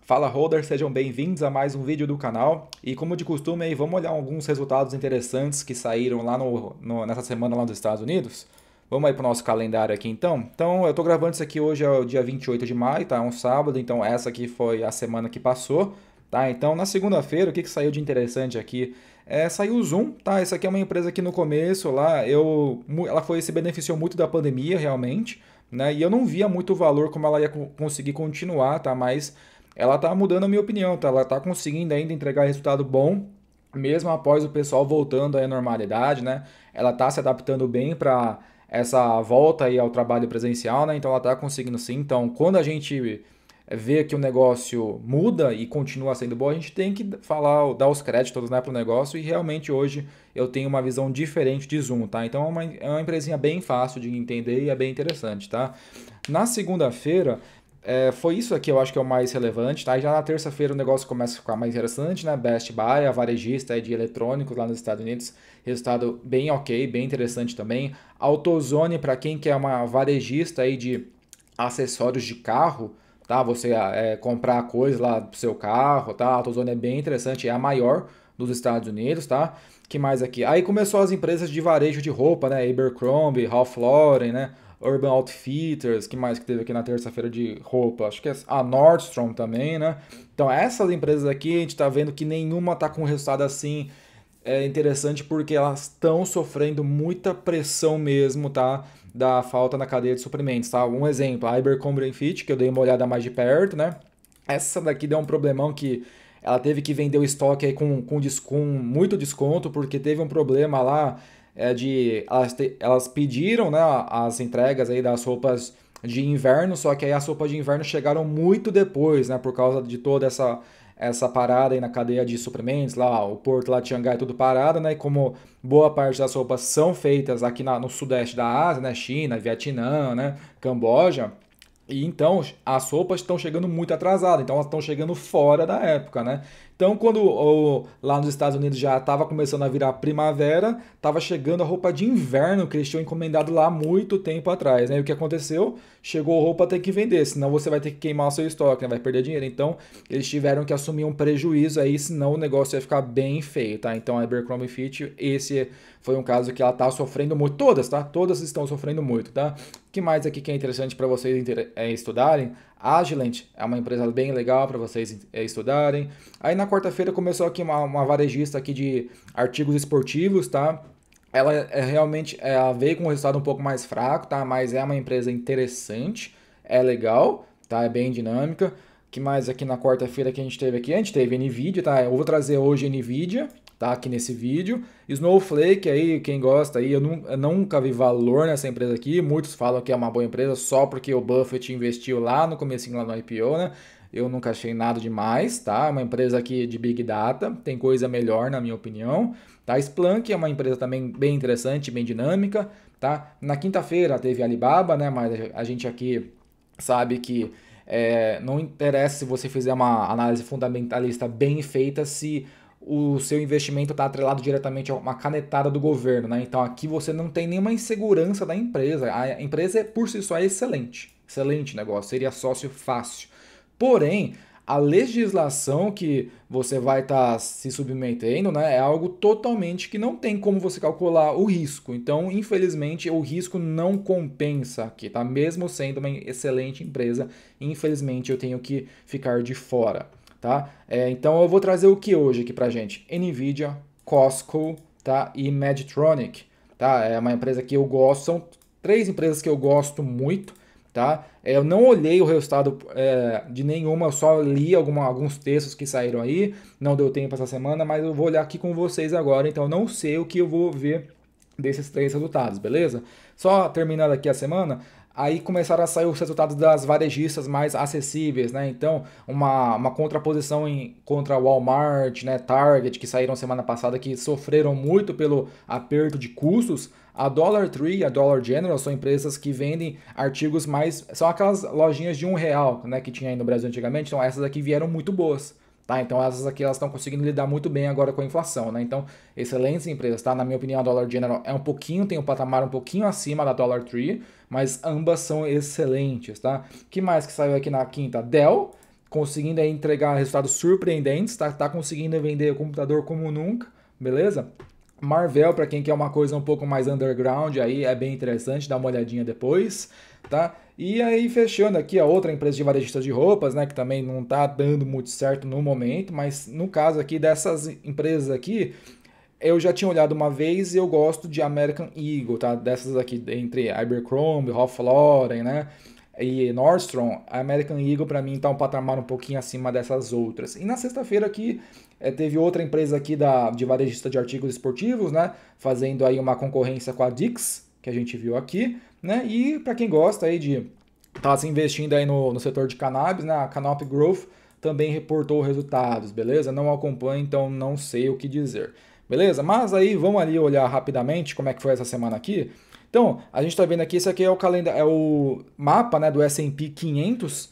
Fala Holder, sejam bem-vindos a mais um vídeo do canal. E como de costume, aí, vamos olhar alguns resultados interessantes que saíram lá nessa semana lá dos Estados Unidos. Vamos aí para o nosso calendário aqui então. Então, eu estou gravando isso aqui hoje, é o dia 28 de maio, tá? É um sábado, então essa aqui foi a semana que passou, tá? Então, na segunda-feira, o que saiu de interessante aqui? Saiu o Zoom, tá? Essa aqui é uma empresa que no começo lá, se beneficiou muito da pandemia, realmente, né? E eu não via muito valor como ela ia conseguir continuar, tá? Mas ela tá mudando a minha opinião, tá? Ela tá conseguindo ainda entregar resultado bom, mesmo após o pessoal voltando aí à normalidade, né? Ela tá se adaptando bem para essa volta aí ao trabalho presencial, né? Então ela tá conseguindo sim. Então, quando a gente vê que o negócio muda e continua sendo bom, a gente tem que falar, dar os créditos, né, pro negócio e realmente hoje eu tenho uma visão diferente de Zoom, tá? Então é uma empresinha bem fácil de entender e é bem interessante, tá? Na segunda-feira, foi isso aqui eu acho que é o mais relevante, tá? E já na terça-feira o negócio começa a ficar mais interessante, né? Best Buy, a varejista aí de eletrônicos lá nos Estados Unidos, resultado bem ok, bem interessante também. AutoZone, para quem quer uma varejista aí de acessórios de carro, tá? Você comprar coisas lá pro seu carro, tá? A AutoZone é bem interessante, é a maior dos Estados Unidos, tá? Que mais aqui? Aí começou as empresas de varejo de roupa, né? Abercrombie, Ralph Lauren, né? Urban Outfitters, que mais que teve aqui na terça-feira de roupa? Acho que é a Nordstrom também, né? Então essas empresas aqui a gente tá vendo que nenhuma tá com resultado assim interessante porque elas estão sofrendo muita pressão mesmo, tá? Da falta na cadeia de suprimentos, tá? Um exemplo, a Abercrombie Fitch, que eu dei uma olhada mais de perto, né? Essa daqui deu um problemão que ela teve que vender o estoque aí com muito desconto, porque teve um problema lá elas pediram, né, as entregas aí das roupas de inverno, só que aí as roupas de inverno chegaram muito depois, né, por causa de toda essa parada aí na cadeia de suprimentos, lá o porto lá de Xangai tudo parado, né, e como boa parte das roupas são feitas aqui no sudeste da Ásia, né, China, Vietnã, né, Camboja, e então as roupas estão chegando muito atrasadas, então elas estão chegando fora da época, né? Então quando lá nos Estados Unidos já estava começando a virar primavera, estava chegando a roupa de inverno que eles tinham encomendado lá muito tempo atrás, né? E o que aconteceu? Chegou roupa ter que vender, senão você vai ter que queimar o seu estoque, né? Vai perder dinheiro. Então eles tiveram que assumir um prejuízo aí, senão o negócio ia ficar bem feio, tá? Então a Abercrombie Fitch, esse foi um caso que ela tá sofrendo muito, todas, tá? Todas estão sofrendo muito, tá? O que mais aqui que é interessante para vocês estudarem? Agilent é uma empresa bem legal para vocês estudarem. Aí na quarta-feira começou aqui uma varejista aqui de artigos esportivos, tá? Ela ela veio com um resultado um pouco mais fraco, tá? Mas é uma empresa interessante, é legal, tá? É bem dinâmica. O que mais aqui na quarta-feira que a gente teve aqui? A gente teve Nvidia, tá? Eu vou trazer hoje Nvidia, tá? Aqui nesse vídeo. Snowflake aí, quem gosta aí, eu nunca vi valor nessa empresa aqui. Muitos falam que é uma boa empresa só porque o Buffett investiu lá no comecinho lá no IPO, né? Eu nunca achei nada demais, tá? É uma empresa aqui de Big Data, tem coisa melhor na minha opinião, tá? Splunk é uma empresa também bem interessante, bem dinâmica, tá? Na quinta-feira teve Alibaba, né? Mas a gente aqui sabe que não interessa se você fizer uma análise fundamentalista bem feita, se o seu investimento está atrelado diretamente a uma canetada do governo, né? Então aqui você não tem nenhuma insegurança da empresa. A empresa por si só é excelente, excelente negócio, seria sócio fácil. Porém, a legislação que você vai estar se submetendo, né, é algo totalmente que não tem como você calcular o risco. Então, infelizmente, o risco não compensa aqui, tá? Mesmo sendo uma excelente empresa, infelizmente eu tenho que ficar de fora, tá? Então eu vou trazer o que hoje aqui pra gente? Nvidia, Costco, tá? E Medtronic, tá? É uma empresa que eu gosto, são três empresas que eu gosto muito, tá? Eu não olhei o resultado de nenhuma, eu só li alguns textos que saíram aí, não deu tempo essa semana, mas eu vou olhar aqui com vocês agora, então eu não sei o que eu vou ver desses três resultados, beleza? Só terminando aqui a semana, aí começaram a sair os resultados das varejistas mais acessíveis, né? Então, uma contraposição contra Walmart, né, Target, que saíram semana passada, que sofreram muito pelo aperto de custos. A Dollar Tree e a Dollar General são empresas que vendem artigos mais... São aquelas lojinhas de R$ 1, né, que tinha aí no Brasil antigamente. Então, essas aqui vieram muito boas. Tá, então essas aqui elas estão conseguindo lidar muito bem agora com a inflação, né? Então, excelentes empresas, tá? Na minha opinião, a Dollar General tem um patamar um pouquinho acima da Dollar Tree, mas ambas são excelentes, tá? Que mais que saiu aqui na quinta? Dell, conseguindo aí entregar resultados surpreendentes, tá conseguindo vender computador como nunca, beleza? Marvel, para quem quer uma coisa um pouco mais underground, aí é bem interessante, dá uma olhadinha depois, tá? E aí, fechando aqui, a outra empresa de varejista de roupas, né, que também não tá dando muito certo no momento, mas no caso aqui dessas empresas aqui, eu já tinha olhado uma vez e eu gosto de American Eagle, tá? Dessas aqui, entre Abercrombie, Ralph Lauren, né? E Nordstrom, a American Eagle para mim tá um patamar um pouquinho acima dessas outras. E na sexta-feira aqui teve outra empresa aqui de varejista de artigos esportivos, né? Fazendo aí uma concorrência com a Dix, que a gente viu aqui, né? E para quem gosta aí de tá se investindo aí no setor de cannabis, né? A Canopy Growth também reportou resultados, beleza? Não acompanho, então não sei o que dizer. Beleza? Mas aí vamos ali olhar rapidamente como é que foi essa semana aqui. Então, a gente está vendo aqui, esse aqui é o calendário, é o mapa, né, do S&P 500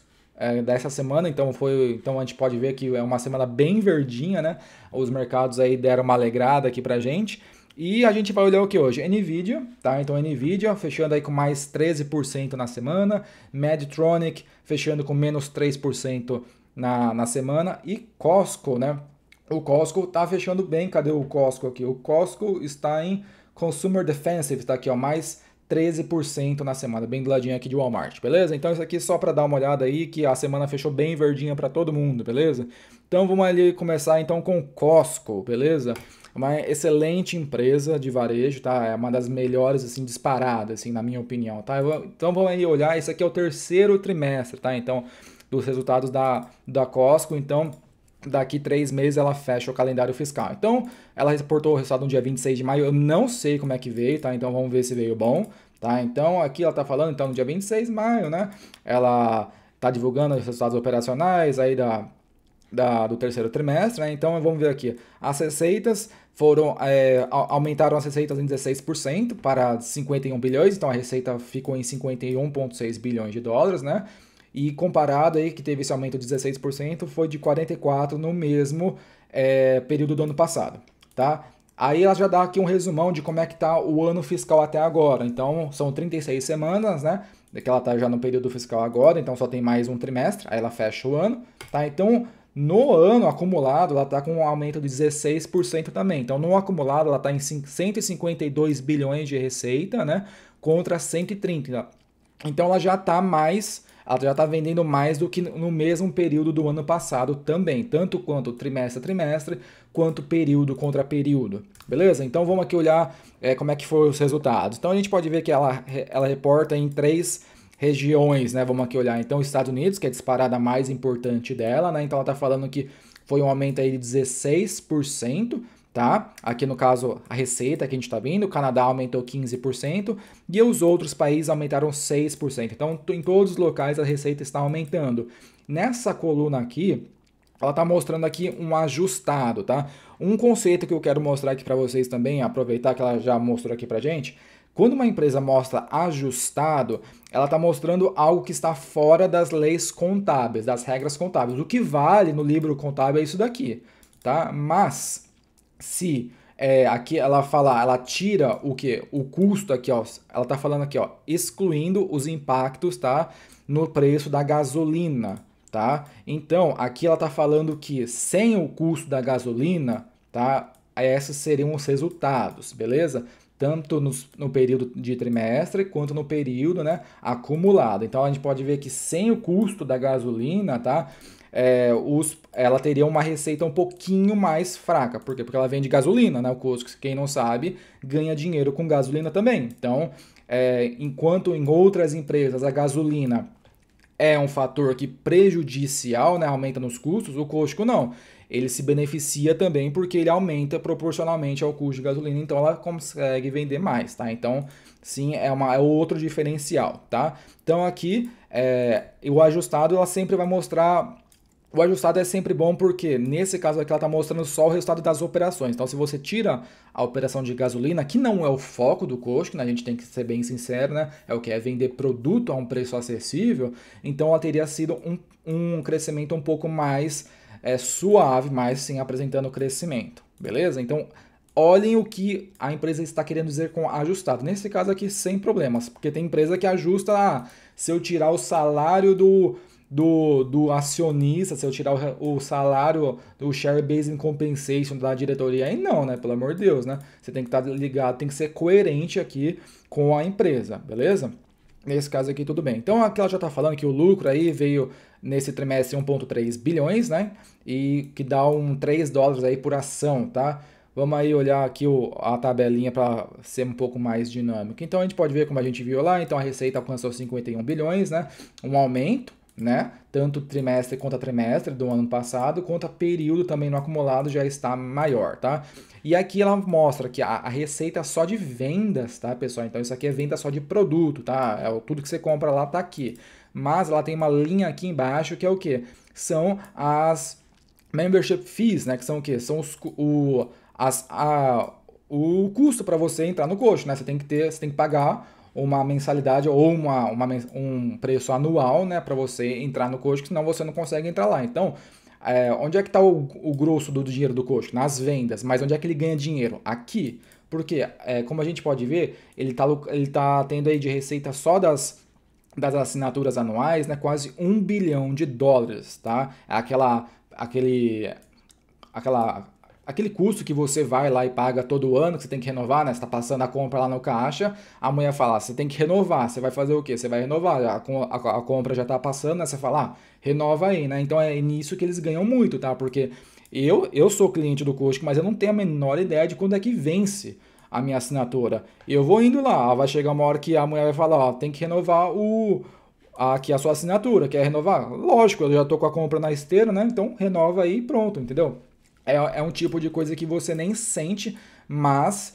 dessa semana, então a gente pode ver que é uma semana bem verdinha, né? Os mercados aí deram uma alegrada aqui pra gente. E a gente vai olhar o que hoje? Nvidia, tá? Então Nvidia fechando aí com mais 13% na semana, Medtronic fechando com menos 3% na semana e Costco, né? O Costco tá fechando bem. Cadê o Costco aqui? O Costco está em Consumer Defensive, tá aqui, ó, mais 13% na semana, bem do ladinho aqui de Walmart, beleza? Então isso aqui só para dar uma olhada aí que a semana fechou bem verdinha para todo mundo, beleza? Então vamos ali começar então com o Costco, beleza? Uma excelente empresa de varejo, tá? É uma das melhores, assim, disparadas, assim, na minha opinião, tá? Então vamos aí olhar, esse aqui é o terceiro trimestre, tá? Então, dos resultados da Costco, então daqui 3 meses ela fecha o calendário fiscal. Então, ela reportou o resultado no dia 26 de maio, eu não sei como é que veio, tá? Então vamos ver se veio bom, tá? Então, aqui ela tá falando, então, no dia 26 de maio, né? Ela tá divulgando os resultados operacionais aí do terceiro trimestre, né? Então vamos ver aqui. As receitas aumentaram as receitas em 16% para 51 bilhões, então a receita ficou em 51,6 bilhões de dólares, né? E comparado aí, que teve esse aumento de 16%, foi de 44% no mesmo período do ano passado, tá? Aí ela já dá aqui um resumão de como é que tá o ano fiscal até agora. Então, são 36 semanas, né? Que ela tá já no período fiscal agora, então só tem mais um trimestre, aí ela fecha o ano, tá? Então, no ano acumulado, ela está com um aumento de 16% também. Então, no acumulado, ela está em 152 bilhões de receita, né? Contra 130. Então, ela já está vendendo mais do que no mesmo período do ano passado também, tanto quanto trimestre a trimestre, quanto período contra período. Beleza? Então vamos aqui olhar como é que foram os resultados. Então a gente pode ver que ela reporta em 3 regiões, né? Vamos aqui olhar. Então, Estados Unidos, que é a disparada mais importante dela, né? Então ela está falando que foi um aumento aí de 16%. Tá? Aqui no caso a receita que a gente está vendo, o Canadá aumentou 15% e os outros países aumentaram 6%. Então em todos os locais a receita está aumentando. Nessa coluna aqui, ela está mostrando aqui um ajustado, tá? Um conceito que eu quero mostrar aqui para vocês também, aproveitar que ela já mostrou aqui para gente. Quando uma empresa mostra ajustado, ela está mostrando algo que está fora das leis contábeis, das regras contábeis. O que vale no livro contábil é isso daqui, tá? Mas se aqui ela tira o que? O custo aqui, ó. Ela tá falando aqui, ó, excluindo os impactos, tá? No preço da gasolina, tá? Então, aqui ela tá falando que sem o custo da gasolina, tá? Esses seriam os resultados, beleza? Tanto no período de trimestre quanto no período, né, acumulado. Então a gente pode ver que sem o custo da gasolina, tá? Ela teria uma receita um pouquinho mais fraca. Por quê? Porque ela vende gasolina, né? O Costco, quem não sabe, ganha dinheiro com gasolina também. Então, enquanto em outras empresas a gasolina é um fator que prejudicial, né? Aumenta nos custos, o Costco não. Ele se beneficia também porque ele aumenta proporcionalmente ao custo de gasolina, então ela consegue vender mais, tá? Então, sim, é outro diferencial, tá? Então aqui, o ajustado, ela sempre vai mostrar. O ajustado é sempre bom porque, nesse caso aqui, ela está mostrando só o resultado das operações. Então, se você tira a operação de gasolina, que não é o foco do Costco, né? A gente tem que ser bem sincero, né? É o que é vender produto a um preço acessível. Então, ela teria sido um crescimento um pouco mais suave, mas sim apresentando crescimento. Beleza? Então, olhem o que a empresa está querendo dizer com ajustado. Nesse caso aqui, sem problemas. Porque tem empresa que ajusta, se eu tirar o salário do acionista, se eu tirar o salário do share based compensation da diretoria, aí não, né? Pelo amor de Deus, né? Você tem que estar ligado, tem que ser coerente aqui com a empresa, beleza? Nesse caso aqui, tudo bem. Então, aqui ela já está falando que o lucro aí veio nesse trimestre 1,3 bilhões, né? E que dá $3 aí por ação, tá? Vamos aí olhar aqui a tabelinha para ser um pouco mais dinâmica. Então, a gente pode ver como a gente viu lá. Então, a receita alcançou 51 bilhões, né? Um aumento, né? Tanto trimestre contra trimestre do ano passado, quanto a período também no acumulado já está maior, tá? E aqui ela mostra que a receita só de vendas, tá, pessoal? Então isso aqui é venda só de produto, tá? Tudo que você compra lá tá aqui. Mas ela tem uma linha aqui embaixo que é o quê? São as membership fees, né? Que são o quê? São o custo para você entrar no coach, né? Você tem que pagar uma mensalidade ou um preço anual, né, para você entrar no coach, senão você não consegue entrar lá. Então, onde é que está o grosso do dinheiro do coach? Nas vendas. Mas onde é que ele ganha dinheiro? Aqui. Porque, como a gente pode ver, ele tá tendo aí de receita só das assinaturas anuais, né, quase $1 bilhão, tá? Aquele custo que você vai lá e paga todo ano, que você tem que renovar, né? Você está passando a compra lá no caixa, a mulher fala, você tem que renovar, você vai fazer o quê? Você vai renovar, a compra já está passando, né? Você fala, renova aí, né? Então é nisso que eles ganham muito, tá? Porque eu sou cliente do Costco, mas eu não tenho a menor ideia de quando é que vence a minha assinatura. Eu vou indo lá, vai chegar uma hora que a mulher vai falar, ó, tem que renovar aqui a sua assinatura, quer renovar? Lógico, eu já tô com a compra na esteira, né? Então renova aí e pronto, entendeu? É um tipo de coisa que você nem sente, mas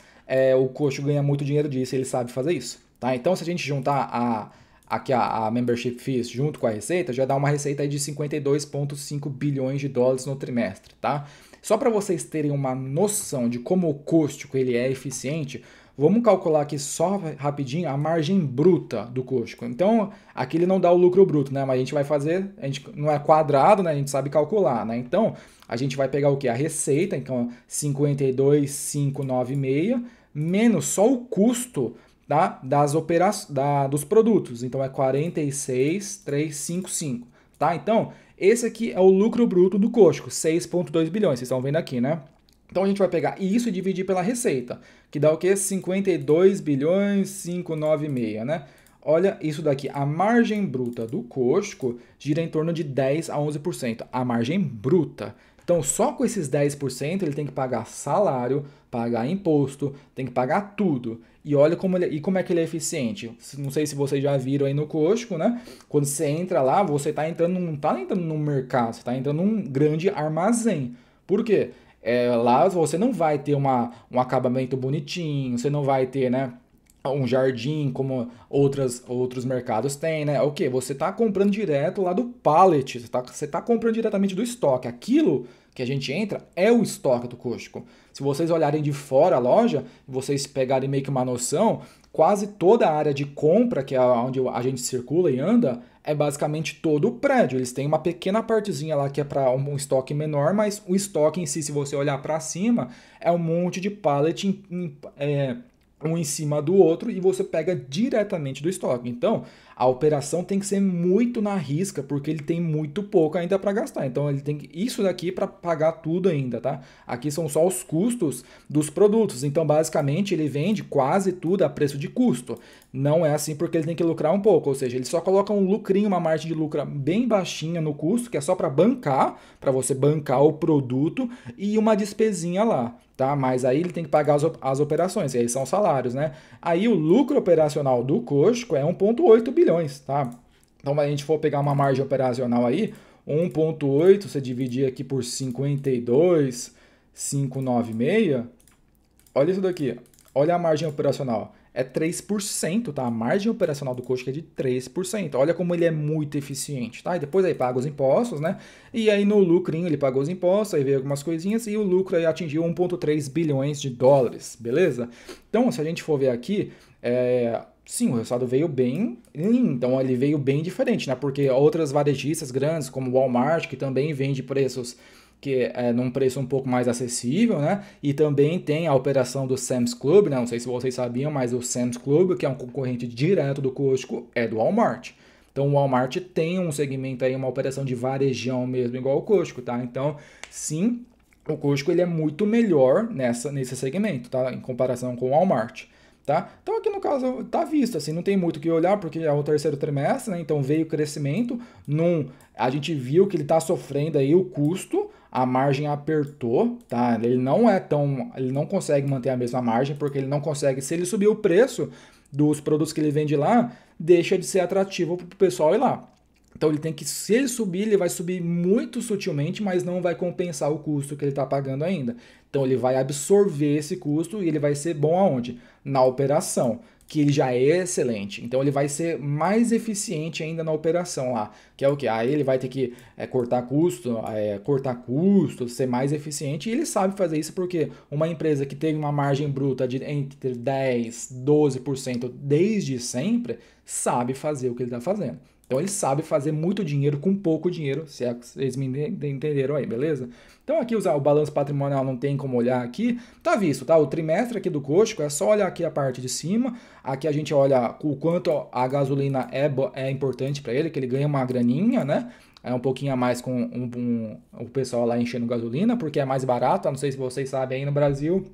o coach ganha muito dinheiro disso e ele sabe fazer isso, tá? Então, se a gente juntar aqui a membership fees junto com a receita, já dá uma receita aí de 52,5 bilhões de dólares no trimestre, tá? Só para vocês terem uma noção de como o Costco ele é eficiente, vamos calcular aqui só rapidinho a margem bruta do Costco. Então, aqui ele não dá o lucro bruto, né? Mas a gente vai fazer, a gente não é quadrado, né? A gente sabe calcular, né? Então, a gente vai pegar o que? A receita, então 52,596 menos só o custo, tá? Dos produtos. Então é 46,355, tá? Então, esse aqui é o lucro bruto do Costco, 6,2 bilhões, vocês estão vendo aqui, né? Então a gente vai pegar isso e dividir pela receita, que dá o quê? 52 bilhões 596, né? Olha isso daqui, a margem bruta do Costco gira em torno de 10 a 11%, a margem bruta. Então, só com esses 10% ele tem que pagar salário, pagar imposto, tem que pagar tudo. E olha como é que ele é eficiente. Não sei se vocês já viram aí no Costco, né? Quando você entra lá, você está entrando, não está entrando num mercado, você está entrando num grande armazém. Por quê? Lá você não vai ter um acabamento bonitinho, você não vai ter, né, um jardim como outros mercados têm, né? O que? Você está comprando direto lá do pallet, você tá comprando diretamente do estoque. Aquilo que a gente entra é o estoque do Costco. Se vocês olharem de fora a loja, vocês pegarem meio que uma noção, quase toda a área de compra, que é onde a gente circula e anda, é basicamente todo o prédio. Eles têm uma pequena partezinha lá que é para um estoque menor, mas o estoque em si, se você olhar para cima, é um monte de pallet um em cima do outro e você pega diretamente do estoque. Então, a operação tem que ser muito na risca, porque ele tem muito pouco ainda para gastar. Então, ele tem isso daqui para pagar tudo ainda, tá? Aqui são só os custos dos produtos. Então, basicamente, ele vende quase tudo a preço de custo. Não é assim porque ele tem que lucrar um pouco, ou seja, ele só coloca um lucrinho, uma margem de lucro bem baixinha no custo, que é só para você bancar o produto e uma despesinha lá, tá? Mas aí ele tem que pagar as operações, e aí são salários, né? Aí o lucro operacional do Costco é 1,8 bilhões, tá? Então, se a gente for pegar uma margem operacional aí, 1,8, você dividir aqui por 52,596, olha isso daqui, olha a margem operacional. É 3%, tá? A margem operacional do Costco é de 3%. Olha como ele é muito eficiente, tá? E depois aí paga os impostos, né? E aí no lucrinho ele pagou os impostos, aí veio algumas coisinhas e o lucro aí atingiu 1,3 bilhões de dólares, beleza? Então, se a gente for ver aqui, sim, o resultado veio bem, então ele veio bem diferente, né? Porque outras varejistas grandes, como o Walmart, que também vende preços que é num preço um pouco mais acessível, né? E também tem a operação do Sam's Club, né? Não sei se vocês sabiam, mas o Sam's Club, que é um concorrente direto do Costco, é do Walmart. Então o Walmart tem um segmento aí, uma operação de varejão mesmo, igual o Costco, tá? Então, sim, o Costco ele é muito melhor nesse segmento, tá? Em comparação com o Walmart. Tá? Então aqui no caso tá visto, assim, não tem muito o que olhar porque é o terceiro trimestre, né? Então veio crescimento, a gente viu que ele está sofrendo aí o custo, a margem apertou, tá? Ele não consegue manter a mesma margem porque ele não consegue, se ele subir o preço dos produtos que ele vende lá, deixa de ser atrativo para o pessoal ir lá. Então ele tem que, se ele subir, ele vai subir muito sutilmente, mas não vai compensar o custo que ele está pagando ainda. Então ele vai absorver esse custo e ele vai ser bom aonde? Na operação, que ele já é excelente. Então ele vai ser mais eficiente ainda na operação lá, que é o que? Aí ele vai ter que cortar custo, ser mais eficiente, e ele sabe fazer isso porque uma empresa que teve uma margem bruta de entre 10, 12% desde sempre, sabe fazer o que ele está fazendo. Então ele sabe fazer muito dinheiro com pouco dinheiro, se é que vocês me entenderam aí, beleza? Então aqui o balanço patrimonial não tem como olhar aqui, tá visto, tá? O trimestre aqui do Costco é só olhar aqui a parte de cima, aqui a gente olha o quanto a gasolina é importante para ele, que ele ganha uma graninha, né? É um pouquinho a mais com o pessoal lá enchendo gasolina, porque é mais barato, não sei se vocês sabem aí no Brasil,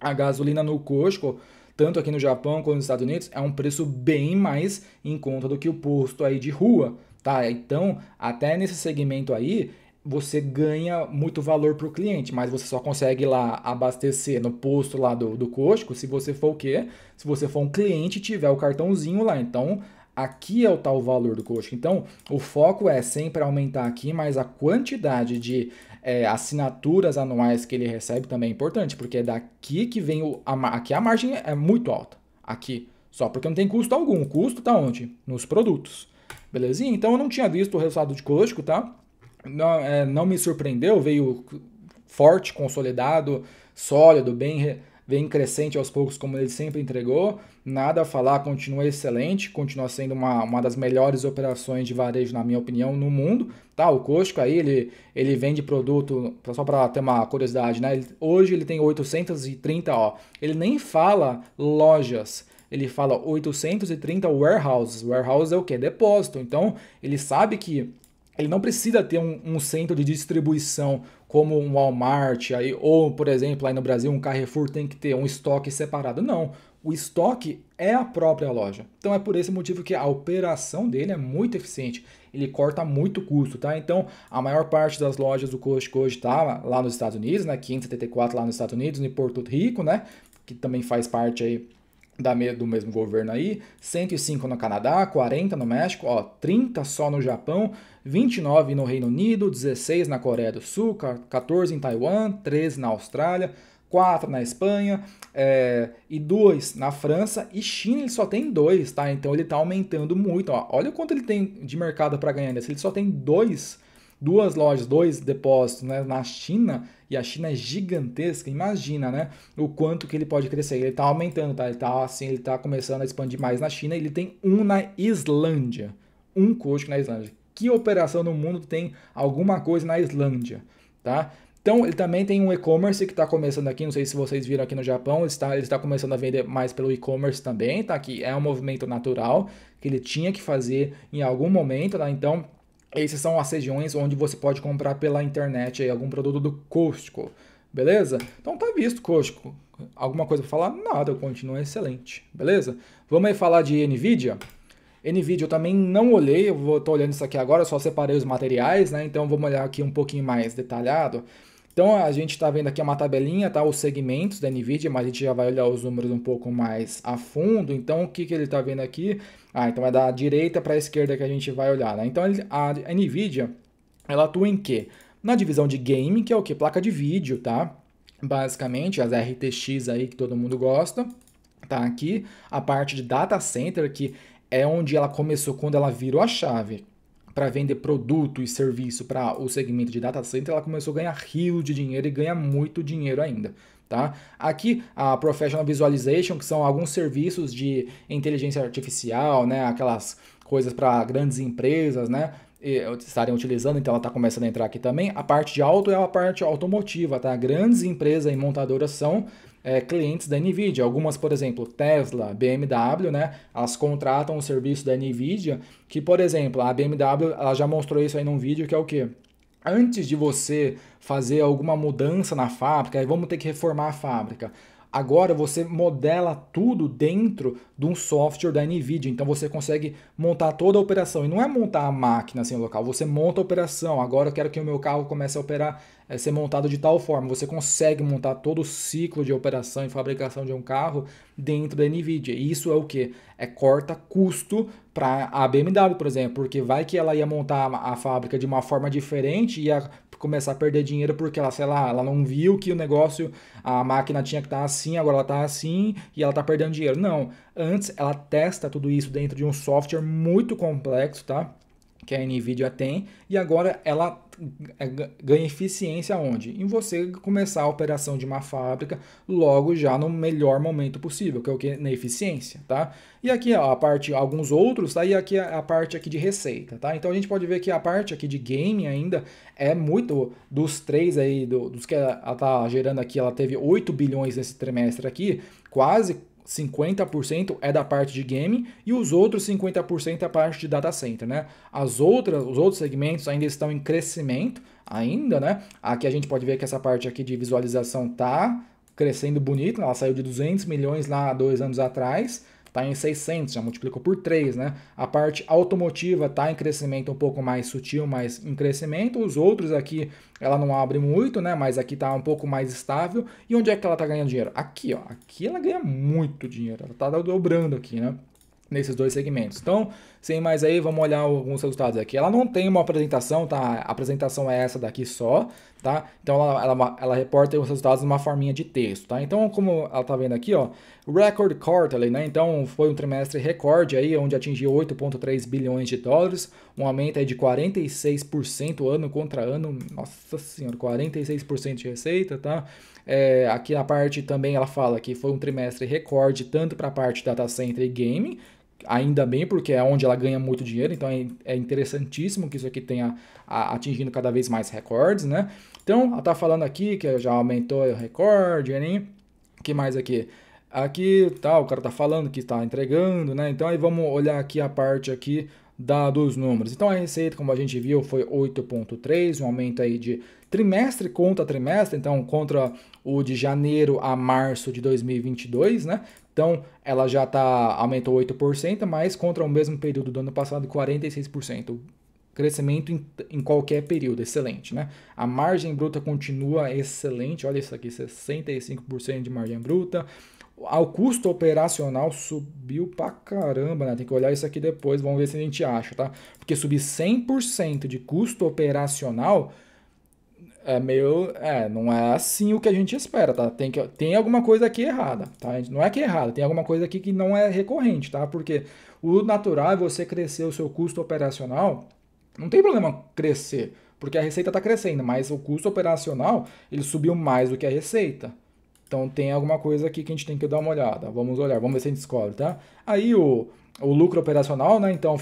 a gasolina no Costco, tanto aqui no Japão quanto nos Estados Unidos, é um preço bem mais em conta do que o posto aí de rua, tá? Então, até nesse segmento aí, você ganha muito valor para o cliente, mas você só consegue lá abastecer no posto lá do Costco se você for o quê? Se você for um cliente e tiver o cartãozinho lá. Então, aqui é o tal valor do Costco. Então, o foco é sempre aumentar aqui, mas a quantidade de assinaturas anuais que ele recebe também é importante, porque é daqui que vem aqui a margem é muito alta. Aqui, só porque não tem custo algum. O custo tá onde? Nos produtos. Belezinha? Então eu não tinha visto o resultado de Costco, tá? Não me surpreendeu, veio forte, consolidado, sólido, bem crescente aos poucos, como ele sempre entregou. Nada a falar, continua excelente, continua sendo uma das melhores operações de varejo, na minha opinião, no mundo. Tá, o Costco aí, ele vende produto, só para ter uma curiosidade, né? Hoje ele tem 830, ó. Ele nem fala lojas, ele fala 830 warehouses. Warehouse é o quê? Depósito. Então, ele sabe que ele não precisa ter um centro de distribuição como um Walmart, aí, ou, por exemplo, aí no Brasil, um Carrefour tem que ter um estoque separado. Não, o estoque é a própria loja. Então é por esse motivo que a operação dele é muito eficiente. Ele corta muito custo, tá? Então, a maior parte das lojas do Costco hoje tá lá nos Estados Unidos, né? 574 lá nos Estados Unidos, em Porto Rico, né? Que também faz parte aí do mesmo governo aí, 105 no Canadá, 40 no México, ó, 30 só no Japão, 29 no Reino Unido, 16 na Coreia do Sul, 14 em Taiwan, 13 na Austrália, 4 na Espanha, e 2 na França, e China ele só tem 2, tá? Então ele tá aumentando muito, ó. Olha o quanto ele tem de mercado para ganhar nesse, ele só tem duas lojas, 2 depósitos, né, na China, e a China é gigantesca, imagina, né, o quanto que ele pode crescer. Ele está aumentando, tá? Ele tá começando a expandir mais na China, ele tem um na Islândia, um Costco na Islândia. Que operação no mundo tem alguma coisa na Islândia, tá? Então, ele também tem um e-commerce que está começando aqui, não sei se vocês viram aqui no Japão, ele está começando a vender mais pelo e-commerce também, tá? Que é um movimento natural que ele tinha que fazer em algum momento, tá? Então, essas são as regiões onde você pode comprar pela internet aí, algum produto do Costco, beleza? Então tá visto, Costco. Alguma coisa para falar? Nada, continua excelente, beleza? Vamos aí falar de NVIDIA. NVIDIA eu também não olhei, tô olhando isso aqui agora, só separei os materiais, né? Então vamos olhar aqui um pouquinho mais detalhado. Então a gente está vendo aqui uma tabelinha, tá? Os segmentos da NVIDIA, mas a gente já vai olhar os números um pouco mais a fundo. Então o que ele está vendo aqui? Então é da direita para a esquerda que a gente vai olhar, né? Então a NVIDIA, ela atua em quê? Na divisão de game, que é o quê? Placa de vídeo, tá? Basicamente, as RTX aí que todo mundo gosta. Tá aqui a parte de data center, que é onde ela começou, quando ela virou a chave para vender produto e serviço para o segmento de data center, ela começou a ganhar rios de dinheiro e ganha muito dinheiro ainda. Tá? Aqui a Professional Visualization, que são alguns serviços de inteligência artificial, né? Aquelas coisas para grandes empresas, né? Estarem utilizando, então ela está começando a entrar aqui também. A parte de auto é a parte automotiva, tá? Grandes empresas e montadoras são clientes da NVIDIA. Algumas, por exemplo, Tesla, BMW, né? Elas contratam o serviço da NVIDIA, que, por exemplo, a BMW ela já mostrou isso aí num vídeo, que é o quê? Antes de você fazer alguma mudança na fábrica, aí vamos ter que reformar a fábrica. Agora você modela tudo dentro de um software da NVIDIA, então você consegue montar toda a operação. E não é montar a máquina assim local, você monta a operação. Agora eu quero que o meu carro comece a operar, ser montado de tal forma. Você consegue montar todo o ciclo de operação e fabricação de um carro dentro da NVIDIA. E isso é o que? Corta custo para a BMW, por exemplo, porque vai que ela ia montar a fábrica de uma forma diferente e ia começar a perder dinheiro porque ela, sei lá, ela não viu que o negócio, a máquina tinha que estar assim, agora ela está assim e ela está perdendo dinheiro. Não, antes ela testa tudo isso dentro de um software muito complexo, tá? Que a NVIDIA tem, e agora ela ganha eficiência onde? Em você começar a operação de uma fábrica logo já no melhor momento possível, que é o que? Na eficiência, tá? E aqui ó, a parte, alguns outros, tá? E aqui a parte aqui de receita, tá? Então a gente pode ver que a parte aqui de game ainda é muito dos três aí, dos que ela tá gerando aqui, ela teve 8 bilhões nesse trimestre aqui, quase 50% é da parte de game e os outros 50% é a parte de data center, né? Os outros segmentos ainda estão em crescimento, ainda, né? Aqui a gente pode ver que essa parte aqui de visualização tá crescendo bonito, ela saiu de 200 milhões lá 2 anos atrás, está em 600, já multiplicou por 3, né? A parte automotiva está em crescimento um pouco mais sutil, mas em crescimento. Os outros aqui, ela não abre muito, né? Mas aqui está um pouco mais estável. E onde é que ela está ganhando dinheiro? Aqui, ó. Aqui ela ganha muito dinheiro. Ela está dobrando aqui, né? Nesses dois segmentos. Então, sem mais aí, vamos olhar alguns resultados aqui. Ela não tem uma apresentação, tá? A apresentação é essa daqui só, tá? Então, ela reporta os resultados numa forminha de texto, tá? Então, como ela tá vendo aqui, ó, record quarterly, né? Então, foi um trimestre recorde aí, onde atingiu 8,3 bilhões de dólares, um aumento aí de 46% ano contra ano. Nossa senhora, 46% de receita, tá? Aqui na parte também ela fala que foi um trimestre recorde tanto para a parte data center e game, ainda bem porque é onde ela ganha muito dinheiro, então é interessantíssimo que isso aqui tenha atingindo cada vez mais recordes, né? Então ela está falando aqui que já aumentou o recorde, né? O que mais aqui? Aqui tá, o cara tá falando que está entregando, né? Então aí vamos olhar aqui a parte aqui dos números. Então a receita, como a gente viu, foi 8,3, um aumento aí de trimestre contra trimestre, então contra o de janeiro a março de 2022, né? Então ela já aumentou 8%, mas contra o mesmo período do ano passado, 46%. Crescimento em qualquer período, excelente, né? A margem bruta continua excelente, olha isso aqui, 65% de margem bruta. O custo operacional subiu pra caramba, né? Tem que olhar isso aqui depois, vamos ver se a gente acha, tá? Porque subir 100% de custo operacional não é assim o que a gente espera, tá? Tem alguma coisa aqui errada, tá? Não é que é errada, tem alguma coisa aqui que não é recorrente, tá? Porque o natural é você crescer o seu custo operacional, não tem problema crescer, porque a receita está crescendo, mas o custo operacional, ele subiu mais do que a receita. Então tem alguma coisa aqui que a gente tem que dar uma olhada. Vamos olhar, vamos ver se a gente descobre, tá? Aí o lucro operacional, né? Então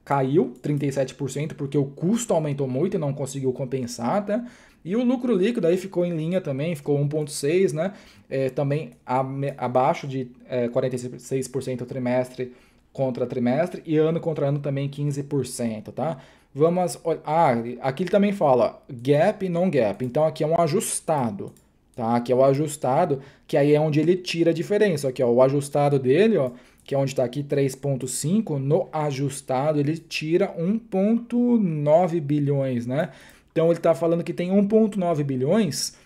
caiu 37% porque o custo aumentou muito e não conseguiu compensar, tá? E o lucro líquido aí ficou em linha também, ficou 1,6, né? Também abaixo de 46% trimestre contra trimestre e ano contra ano também 15%, tá? Aqui ele também fala gap e non gap. Então aqui é um ajustado. Tá? Aqui é o ajustado, que aí é onde ele tira a diferença. Aqui, ó, o ajustado dele, ó, que é onde está aqui 3,5, no ajustado ele tira 1,9 bilhões, né? Então ele está falando que tem 1,9 bilhões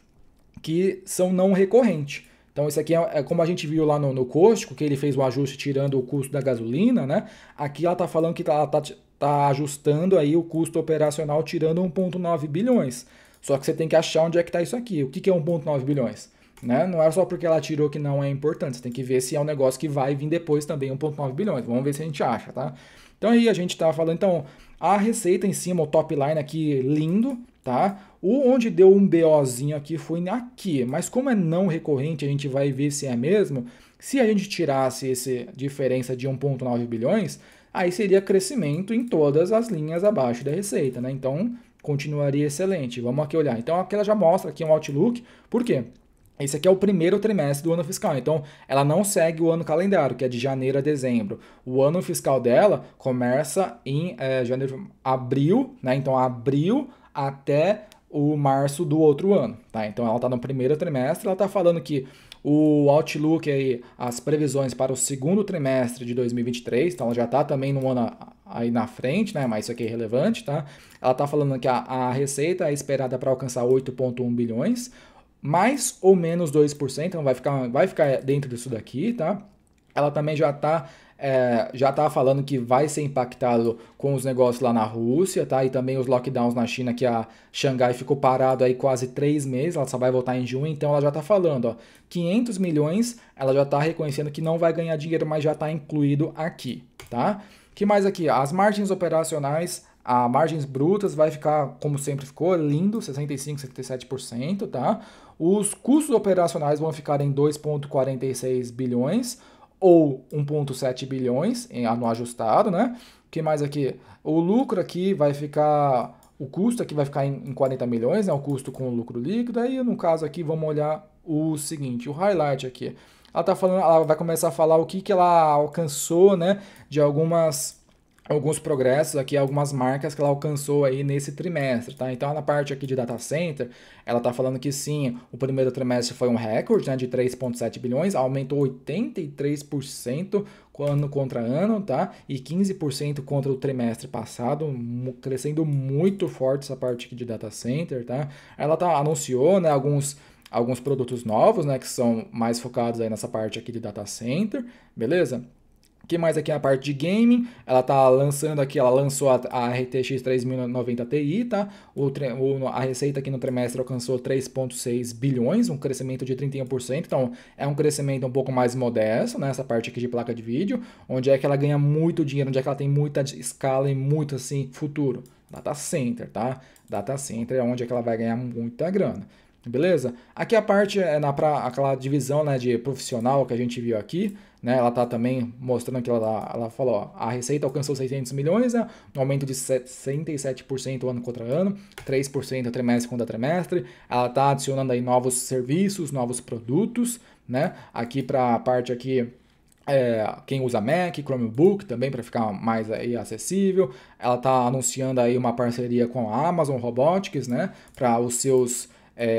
que são não recorrentes. Então isso aqui é como a gente viu lá no Cóstico, que ele fez o ajuste tirando o custo da gasolina, né? Aqui ela está falando que tá ajustando aí o custo operacional tirando 1,9 bilhões. Só que você tem que achar onde é que está isso aqui. O que é 1,9 bilhões? Né? Não é só porque ela tirou que não é importante. Você tem que ver se é um negócio que vai vir depois também, 1,9 bilhões. Vamos ver se a gente acha, tá? Então aí a gente está falando, então, a receita em cima, o top line aqui, lindo, tá? Onde deu um BOzinho aqui foi aqui. Mas como é não recorrente, a gente vai ver se é mesmo. Se a gente tirasse essa diferença de 1,9 bilhões, aí seria crescimento em todas as linhas abaixo da receita, né? Então continuaria excelente. Vamos aqui olhar. Então aqui ela já mostra aqui um outlook. Por quê? esse aqui é o primeiro trimestre do ano fiscal, então ela não segue o ano calendário, que é de janeiro a dezembro. O ano fiscal dela começa em janeiro, abril, né? Então abril até o março do outro ano, tá? Então ela está no primeiro trimestre, ela está falando que o Outlook aí, as previsões para o segundo trimestre de 2023, então ela já está também no ano aí na frente, né? Mas isso aqui é relevante, tá? Ela está falando que a receita é esperada para alcançar 8,1 bilhões, mais ou menos 2%, então vai ficar dentro disso daqui, tá? Ela também já tá falando que vai ser impactado com os negócios lá na Rússia, tá? E também os lockdowns na China, que a Xangai ficou parado aí quase 3 meses, ela só vai voltar em junho, então ela já tá falando, ó, 500 milhões, ela já tá reconhecendo que não vai ganhar dinheiro, mas já tá incluído aqui, tá? Que mais aqui? As margens operacionais, a margens brutas vai ficar, como sempre ficou, lindo, 65, 77%, tá? Os custos operacionais vão ficar em 2,46 bilhões ou 1,7 bilhões no ajustado, né? O que mais aqui? O lucro aqui vai ficar, o custo aqui vai ficar em 40 milhões, né? O custo com o lucro líquido. Aí, no caso aqui, vamos olhar o seguinte, o highlight aqui. Ela tá falando, ela vai começar a falar o que ela alcançou, né? De alguns progressos aqui, algumas marcas que ela alcançou aí nesse trimestre, tá? Então, na parte aqui de data center, ela tá falando que sim, o primeiro trimestre foi um recorde, né, de 3,7 bilhões, aumentou 83% ano contra ano, tá? E 15% contra o trimestre passado, crescendo muito forte essa parte aqui de data center, tá? Ela anunciou, né, alguns produtos novos, né, que são mais focados aí nessa parte aqui de data center, beleza? O que mais aqui na parte de gaming? Ela tá lançando aqui, ela lançou a RTX 3090 Ti, tá? A receita aqui no trimestre alcançou 3,6 bilhões, um crescimento de 31%, então é um crescimento um pouco mais modesto, né? Essa parte aqui de placa de vídeo, onde é que ela ganha muito dinheiro, onde é que ela tem muita escala e muito, assim, futuro. Data Center, tá? Data Center é onde é que ela vai ganhar muita grana. Beleza? Aqui a parte é aquela divisão, né, de profissional que a gente viu aqui, né? Ela tá também mostrando que ela falou, ó, a receita alcançou 600 milhões, né? Um aumento de 67% ano contra ano, 3% trimestre contra trimestre. Ela tá adicionando aí novos serviços, novos produtos, né? Aqui para a parte aqui quem usa Mac, Chromebook também para ficar mais aí acessível. Ela tá anunciando aí uma parceria com a Amazon Robotics, né? Para os seus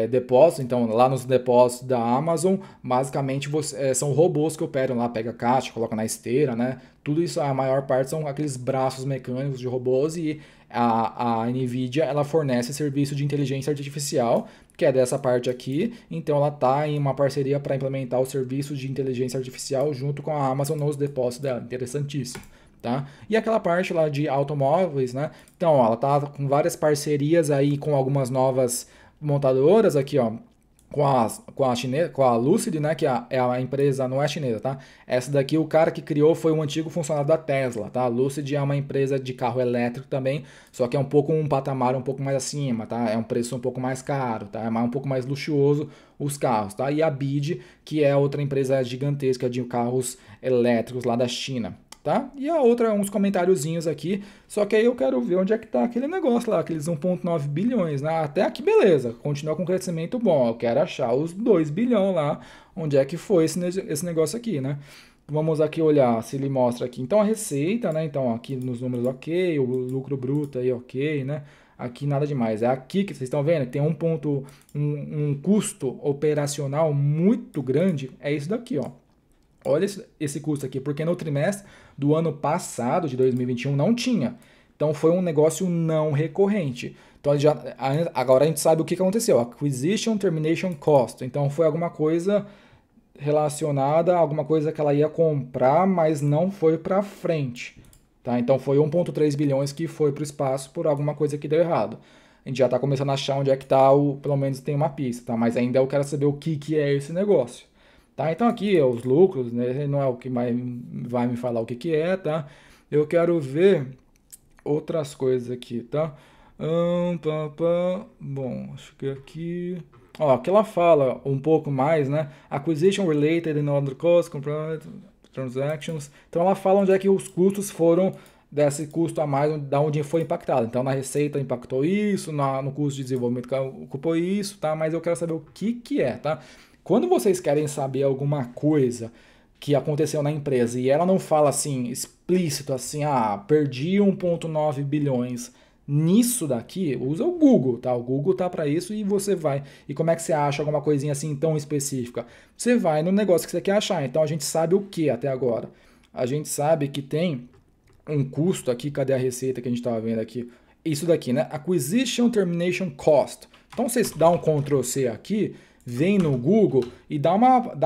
depósitos, então lá nos depósitos da Amazon, basicamente são robôs que operam lá, pega a caixa, coloca na esteira, né? Tudo isso, a maior parte são aqueles braços mecânicos de robôs e a NVIDIA, ela fornece serviço de inteligência artificial, que é dessa parte aqui, então ela está em uma parceria para implementar o serviço de inteligência artificial junto com a Amazon nos depósitos dela, interessantíssimo. Tá? E aquela parte lá de automóveis, né? Então, ela tá com várias parcerias aí com algumas novas montadoras aqui, ó, com a Lucid, né, que é a empresa, não é chinesa, tá? Essa daqui, o cara que criou foi um antigo funcionário da Tesla, tá? A Lucid é uma empresa de carro elétrico também, só que é um patamar um pouco mais acima, tá? É um preço um pouco mais caro, tá? É um pouco mais luxuoso os carros, tá? E a BYD, que é outra empresa gigantesca de carros elétricos lá da China. Tá? E a outra, uns comentáriozinhos aqui, só que aí eu quero ver onde é que tá aquele negócio lá, aqueles 1,9 bilhões, né? Até aqui beleza, continua com crescimento bom, eu quero achar os 2 bilhões lá, onde é que foi esse negócio aqui, né? Vamos aqui olhar se ele mostra aqui, então a receita, né? Então aqui nos números ok, o lucro bruto aí ok, né? Aqui nada demais, é aqui que vocês estão vendo, que tem um custo operacional muito grande, é isso daqui, ó. Olha esse custo aqui, porque no trimestre do ano passado, de 2021, não tinha. Então foi um negócio não recorrente. Então agora a gente sabe o que aconteceu. Acquisition Termination Cost. Então foi alguma coisa relacionada a alguma coisa que ela ia comprar, mas não foi para frente. Tá? Então foi 1,3 bilhões que foi para o espaço por alguma coisa que deu errado. A gente já está começando a achar onde é que está, pelo menos tem uma pista, tá? Mas ainda eu quero saber o que é esse negócio. Tá, então aqui os lucros, né, não é o que mais vai me falar o que é, tá? Eu quero ver outras coisas aqui, tá? Bom, acho que aqui... Ó, aqui ela fala um pouco mais, né? Acquisition related and other costs, transactions. Então ela fala onde é que os custos foram desse custo a mais, da onde foi impactado. Então na receita impactou isso, no custo de desenvolvimento ocupou isso, tá? Mas eu quero saber o que é, tá? Quando vocês querem saber alguma coisa que aconteceu na empresa e ela não fala assim, explícito, assim, perdi 1,9 bilhões nisso daqui, usa o Google, tá? O Google tá para isso e você vai. E como é que você acha alguma coisinha assim tão específica? Você vai no negócio que você quer achar. Então a gente sabe o que até agora? A gente sabe que tem um custo aqui, cadê a receita que a gente estava vendo aqui? Isso daqui, né? Acquisition Termination Cost. Então vocês dão um Ctrl C aqui, vem no Google e dá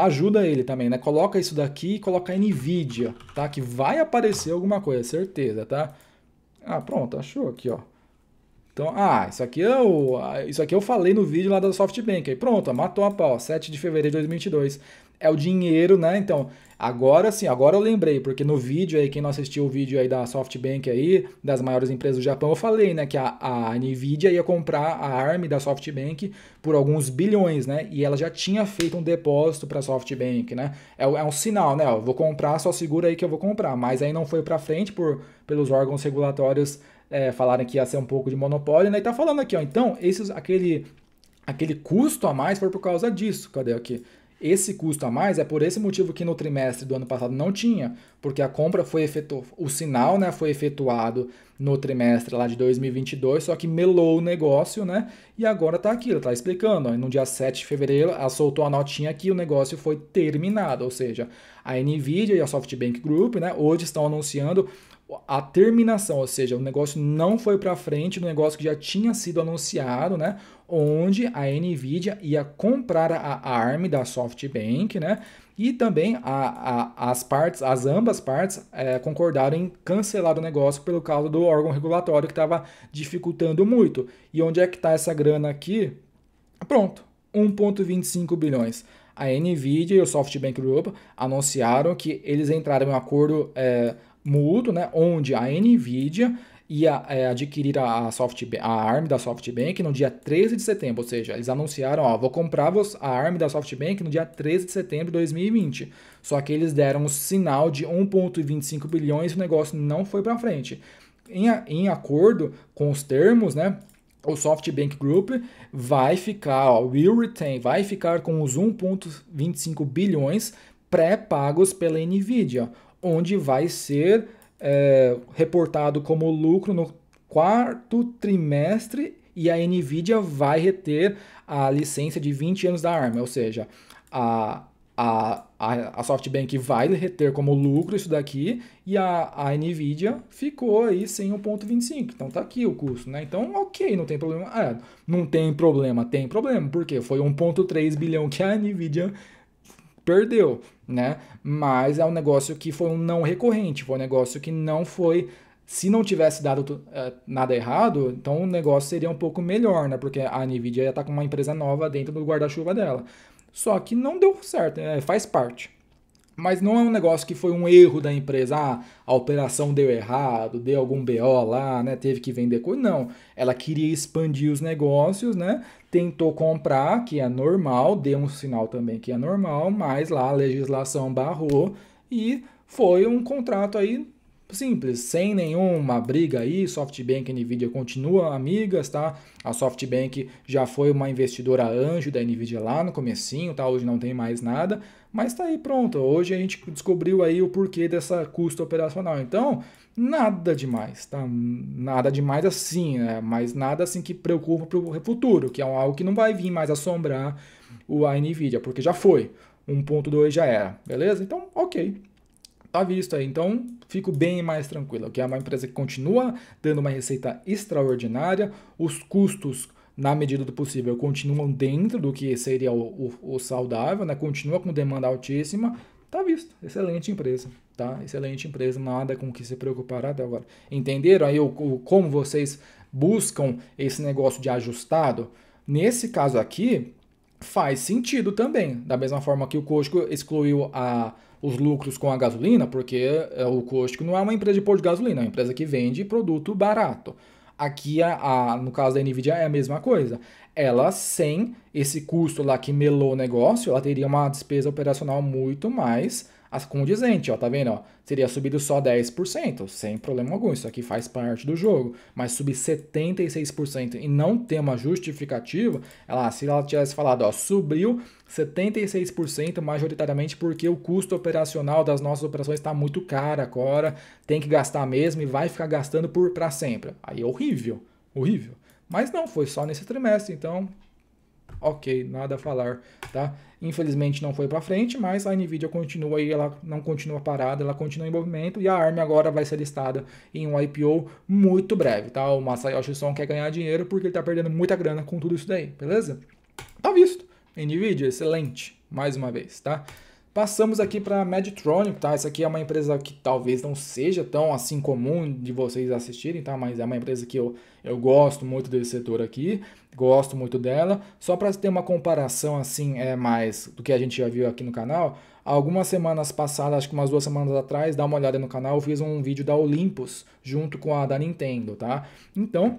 ajuda a ele também, né? Coloca isso daqui e coloca NVIDIA, tá? Que vai aparecer alguma coisa, certeza, tá? Pronto, achou aqui, ó. Então, isso aqui eu falei no vídeo lá da SoftBank. Aí pronto, matou a pau, 7 de fevereiro de 2022. É o dinheiro, né? Então, agora sim, agora eu lembrei, porque no vídeo aí, quem não assistiu o vídeo aí da SoftBank aí, das maiores empresas do Japão, eu falei, né, que a Nvidia ia comprar a ARM da SoftBank por alguns bilhões, né? E ela já tinha feito um depósito para a SoftBank, né? É um sinal, né? Ó, vou comprar, só segura aí que eu vou comprar. Mas aí não foi para frente pelos órgãos regulatórios falarem que ia ser um pouco de monopólio, né? E tá falando aqui, ó. Então, aquele custo a mais foi por causa disso. Cadê aqui? Esse custo a mais é por esse motivo que no trimestre do ano passado não tinha, porque a compra foi efetuada, o sinal, né, foi efetuado no trimestre lá de 2022, só que melou o negócio, né? E agora tá aqui, ela tá explicando, ó, no dia 7 de fevereiro, ela soltou a notinha que o negócio foi terminado, ou seja, a Nvidia e a SoftBank Group, né, hoje estão anunciando a terminação, ou seja, o negócio não foi para frente, o negócio que já tinha sido anunciado, né, onde a Nvidia ia comprar a ARM da SoftBank, né, e também ambas partes concordaram em cancelar o negócio pelo causa do órgão regulatório que estava dificultando muito. E onde é que está essa grana aqui? Pronto, 1,25 bilhões. A Nvidia e o SoftBank Group anunciaram que eles entraram em um acordo mútuo, né, onde a Nvidia ia adquirir a ARM da SoftBank no dia 13 de setembro, ou seja, eles anunciaram, ó, vou comprar a ARM da SoftBank no dia 13 de setembro de 2020. Só que eles deram um sinal de 1,25 bilhões e o negócio não foi para frente. Em acordo com os termos, né, o SoftBank Group vai ficar, ó, vai ficar com os 1,25 bilhões pré-pagos pela Nvidia, onde vai ser reportado como lucro no quarto trimestre e a Nvidia vai reter a licença de 20 anos da ARM, ou seja, a SoftBank vai reter como lucro isso daqui e a Nvidia ficou aí sem 1,25. Então tá aqui o custo, né? Então, ok, não tem problema. Não tem problema, tem problema, porque foi 1,3 bilhão que a Nvidia perdeu, né? Mas é um negócio que foi um não recorrente, foi um negócio que não foi. Se não tivesse dado nada errado, então o negócio seria um pouco melhor, né? Porque a Nvidia ia estar com uma empresa nova dentro do guarda-chuva dela. Só que não deu certo, faz parte. Mas não é um negócio que foi um erro da empresa, a operação deu errado, deu algum BO lá, né, teve que vender coisa. Não, ela queria expandir os negócios, né, tentou comprar, que é normal, deu um sinal também que é normal, mas lá a legislação barrou e foi um contrato aí simples, sem nenhuma briga aí. SoftBank e Nvidia continuam amigas, tá? A SoftBank já foi uma investidora anjo da Nvidia lá no comecinho, tá? Hoje não tem mais nada, mas tá aí pronto. Hoje a gente descobriu aí o porquê dessa custo operacional. Então, nada demais, tá? Nada demais assim, né? Mas nada assim que preocupa pro futuro, que é algo que não vai vir mais assombrar a Nvidia, porque já foi. 1.2 já era, beleza? Então, ok. Tá visto aí, então fico bem mais tranquilo, que é uma empresa que continua dando uma receita extraordinária, os custos, na medida do possível, continuam dentro do que seria o saudável, né? Continua com demanda altíssima, tá visto, excelente empresa, tá? Excelente empresa, nada com o que se preocupar até agora. Entenderam aí como vocês buscam esse negócio de ajustado? Nesse caso aqui, faz sentido também, da mesma forma que o Costco excluiu os lucros com a gasolina, porque o Costco não é uma empresa de pôr de gasolina, é uma empresa que vende produto barato. Aqui, no caso da Nvidia, é a mesma coisa. Ela, sem esse custo lá que melou o negócio, ela teria uma despesa operacional muito mais condizente, ó, tá vendo, ó? Teria subido só 10%, sem problema algum, isso aqui faz parte do jogo, mas subir 76% e não ter uma justificativa, se ela tivesse falado, ó, subiu 76% majoritariamente porque o custo operacional das nossas operações está muito caro agora, tem que gastar mesmo e vai ficar gastando para sempre. Aí é horrível, horrível. Mas não, foi só nesse trimestre, então ok, nada a falar, tá? Infelizmente não foi para frente, mas a Nvidia continua aí, ela não continua parada, ela continua em movimento e a ARM agora vai ser listada em um IPO muito breve, tá? O Masayoshi Son quer ganhar dinheiro porque ele tá perdendo muita grana com tudo isso daí, beleza? Tá visto. Nvidia, excelente, mais uma vez, tá? Passamos aqui para a Medtronic, tá? Essa aqui é uma empresa que talvez não seja tão assim comum de vocês assistirem, tá? Mas é uma empresa que eu gosto muito desse setor aqui, gosto muito dela. Só para ter uma comparação assim, mais do que a gente já viu aqui no canal, algumas semanas passadas, acho que umas 2 semanas atrás, dá uma olhada no canal, eu fiz um vídeo da Olympus junto com a da Nintendo, tá? Então,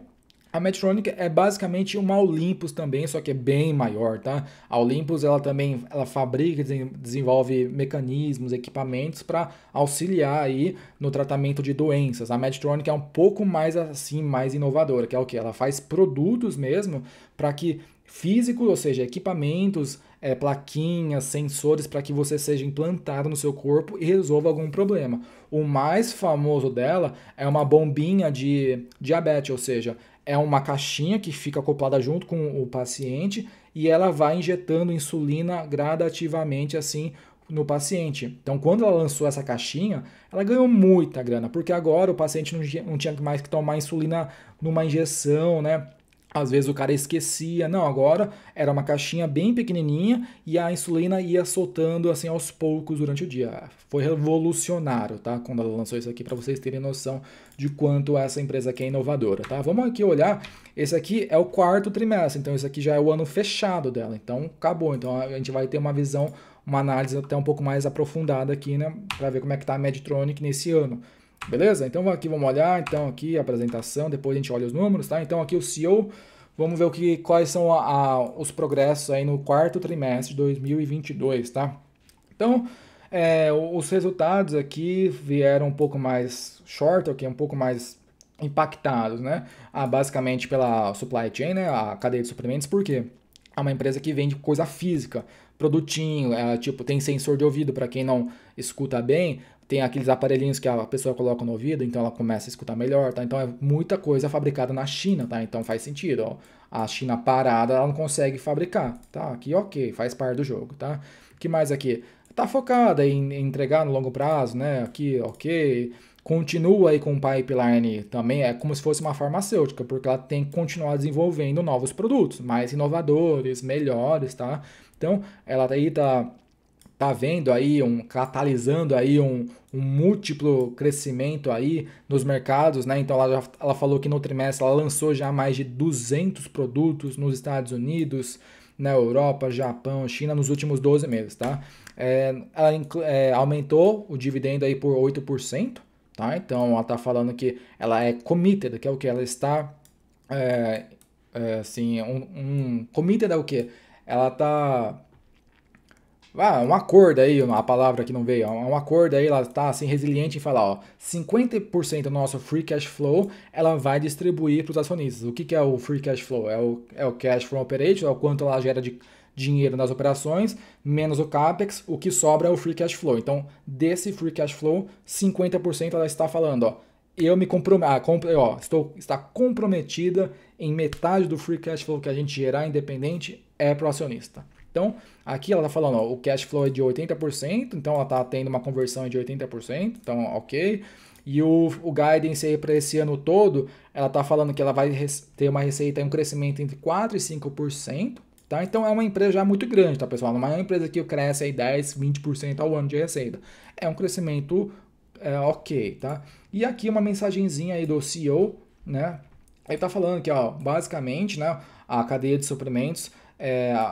a Medtronic é basicamente uma Olympus também, só que é bem maior, tá? A Olympus ela também fabrica, desenvolve mecanismos, equipamentos para auxiliar aí no tratamento de doenças. A Medtronic é um pouco mais assim, mais inovadora, que é o que ela faz produtos mesmo para que físicos, ou seja, equipamentos, plaquinhas, sensores para que você seja implantado no seu corpo e resolva algum problema. O mais famoso dela é uma bombinha de diabetes, ou seja, é uma caixinha que fica acoplada junto com o paciente e ela vai injetando insulina gradativamente assim no paciente. Então, quando ela lançou essa caixinha, ela ganhou muita grana, porque agora o paciente não tinha mais que tomar insulina numa injeção, né? Às vezes o cara esquecia, não, agora era uma caixinha bem pequenininha e a insulina ia soltando assim aos poucos durante o dia. Foi revolucionário, tá? Quando ela lançou isso aqui, para vocês terem noção de quanto essa empresa aqui é inovadora, tá? Vamos aqui olhar, esse aqui é o quarto trimestre, então esse aqui já é o ano fechado dela, então acabou. Então a gente vai ter uma visão, uma análise até um pouco mais aprofundada aqui, né? Para ver como é que tá a Medtronic nesse ano. Beleza? Então aqui vamos olhar, então aqui a apresentação, depois a gente olha os números, tá? Então aqui o CEO, vamos ver quais são os progressos aí no quarto trimestre de 2022, tá? Então, os resultados aqui vieram um pouco mais short, ok? Um pouco mais impactados, né? Basicamente pela supply chain, né? A cadeia de suprimentos, por quê? É uma empresa que vende coisa física, produtinho, tipo, tem sensor de ouvido, para quem não escuta bem, tem aqueles aparelhinhos que a pessoa coloca no ouvido, então ela começa a escutar melhor, tá? Então é muita coisa fabricada na China, tá? Então faz sentido, ó. A China parada, ela não consegue fabricar, tá? Aqui ok, faz parte do jogo, tá? O que mais aqui? Tá focada em entregar no longo prazo, né? Aqui, ok. Continua aí com o pipeline também, é como se fosse uma farmacêutica, porque ela tem que continuar desenvolvendo novos produtos, mais inovadores, melhores, tá? Então, ela aí tá vendo aí, catalisando aí um múltiplo crescimento aí nos mercados, né? Então ela falou que no trimestre ela lançou já mais de 200 produtos nos Estados Unidos, na Europa, Japão, China nos últimos 12 meses, tá? Ela aumentou o dividendo aí por 8%, tá? Então ela tá falando que ela é committed, que é o que? Ela está, assim, committed é o que? Ela tá um acordo aí, a palavra que não veio, um acordo aí, ela tá assim resiliente em falar, ó, 50% do nosso free cash flow ela vai distribuir para os acionistas. O que é o free cash flow? É o cash from operations, é o quanto ela gera de dinheiro nas operações, menos o capex, o que sobra é o free cash flow. Então, desse free cash flow, 50% ela está falando, ó, eu me comprometo, está comprometida em metade do free cash flow que a gente gerar independente é para o acionista. Então, aqui ela está falando, ó, o cash flow é de 80%, então ela está tendo uma conversão de 80%, então ok. E o guidance aí para esse ano todo, ela está falando que ela vai ter uma receita, um crescimento entre 4% e 5%, tá? Então é uma empresa já muito grande, tá, pessoal? Não é uma empresa que cresce aí 10, 20% ao ano de receita. É um crescimento ok, tá? E aqui uma mensagenzinha aí do CEO, né? Ele está falando que, ó, basicamente, né, a cadeia de suprimentos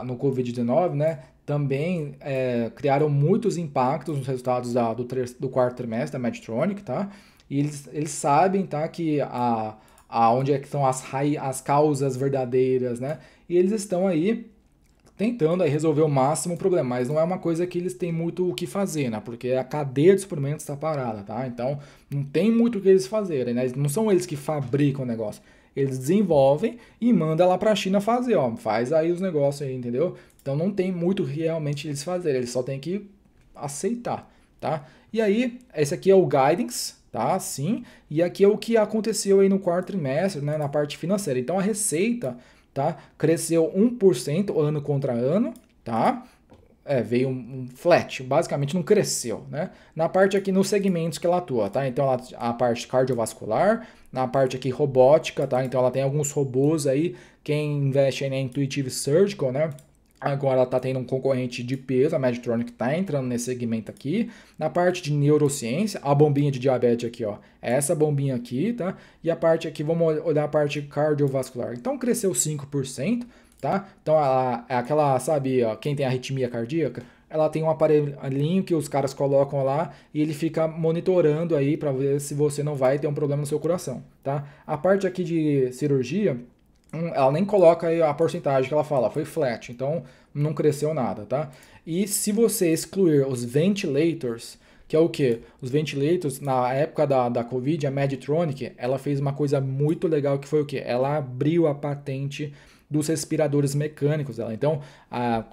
no Covid-19, né, também criaram muitos impactos nos resultados do quarto trimestre da Medtronic, tá? E eles sabem, tá, que onde é que estão as causas verdadeiras, né? E eles estão aí tentando aí resolver o máximo o problema, mas não é uma coisa que eles têm muito o que fazer, né? Porque a cadeia de suprimentos está parada, tá? Então não tem muito o que eles fazerem, né? Não são eles que fabricam o negócio. Eles desenvolvem e mandam lá para a China fazer, ó, faz aí os negócios aí, entendeu? Então não tem muito realmente eles fazerem, eles só têm que aceitar, tá? E aí, esse aqui é o guidance, tá? Sim. E aqui é o que aconteceu aí no quarto trimestre, né, na parte financeira. Então a receita, tá, cresceu 1% ano contra ano, tá? Veio um flat, basicamente não cresceu, né? Na parte aqui nos segmentos que ela atua, tá? Então a parte cardiovascular, na parte aqui robótica, tá? Então ela tem alguns robôs aí, quem investe aí na Intuitive Surgical, né? Agora está tendo um concorrente de peso, a Medtronic está entrando nesse segmento aqui. Na parte de neurociência, a bombinha de diabetes aqui, ó, é essa bombinha aqui, tá? E a parte aqui, vamos olhar a parte cardiovascular. Então cresceu 5%, tá? Então ela, é aquela, sabe, ó, quem tem arritmia cardíaca, ela tem um aparelhinho que os caras colocam lá e ele fica monitorando aí para ver se você não vai ter um problema no seu coração, tá? A parte aqui de cirurgia, ela nem coloca aí a porcentagem que ela fala, foi flat, então não cresceu nada, tá? E se você excluir os ventilators, que é o quê? Os ventilators, na época da Covid, a Medtronic, ela fez uma coisa muito legal que foi o quê? Ela abriu a patente dos respiradores mecânicos dela. Então,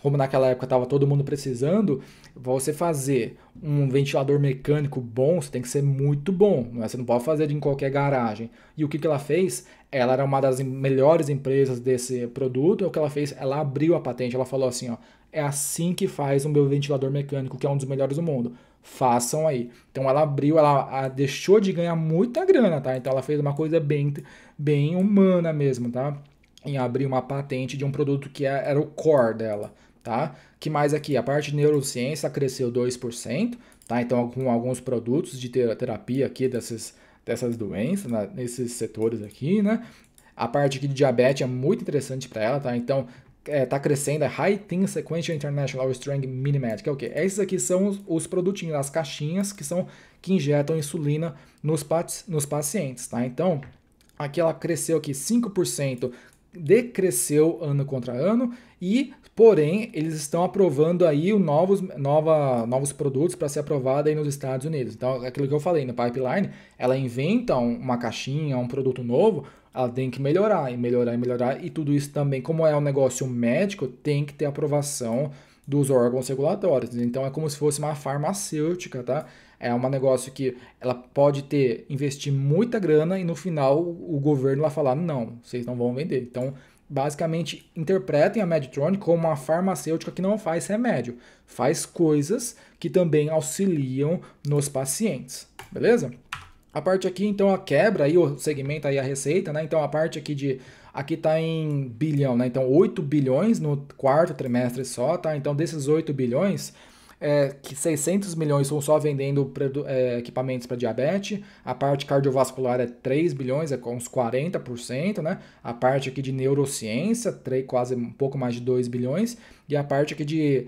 como naquela época estava todo mundo precisando, você fazer um ventilador mecânico bom, você tem que ser muito bom, não é? Você não pode fazer em qualquer garagem. E o que ela fez? Ela era uma das melhores empresas desse produto, e o que ela fez? Ela abriu a patente, ela falou assim, ó, é assim que faz o meu ventilador mecânico, que é um dos melhores do mundo. Façam aí. Então ela abriu, ela deixou de ganhar muita grana, tá? Então ela fez uma coisa bem humana mesmo, tá? Em abrir uma patente de um produto que era o core dela, tá? Que mais aqui? A parte de neurociência cresceu 2%, tá? Então com alguns produtos de terapia aqui dessas doenças, né? Nesses setores aqui, né? A parte aqui de diabetes é muito interessante para ela, tá? Então tá crescendo, é High Team Sequential International Strength Minimed, que é o quê? Esses aqui são os produtinhos, as caixinhas que injetam insulina nos pacientes, tá? Então, aqui ela cresceu aqui 5%, decresceu ano contra ano e, porém, eles estão aprovando aí novos produtos para ser aprovado aí nos Estados Unidos. Então, aquilo que eu falei no pipeline, ela inventa uma caixinha, um produto novo, ela tem que melhorar e melhorar e melhorar, e tudo isso também, como é um negócio médico, tem que ter aprovação dos órgãos regulatórios. Então é como se fosse uma farmacêutica, tá? É um negócio que ela pode investir muita grana e no final o governo vai falar, não, vocês não vão vender. Então, basicamente, interpretem a Medtronic como uma farmacêutica que não faz remédio, faz coisas que também auxiliam nos pacientes, beleza? A parte aqui, então, a quebra aí, o segmento aí, a receita, né? Então, a parte aqui aqui tá em bilhão, né? Então, 8 bilhões no quarto trimestre só, tá? Então, desses 8 bilhões, que 600 milhões são só vendendo equipamentos para diabetes, a parte cardiovascular é 3 bilhões, é com uns 40%, né? A parte aqui de neurociência, quase um pouco mais de 2 bilhões, e a parte aqui de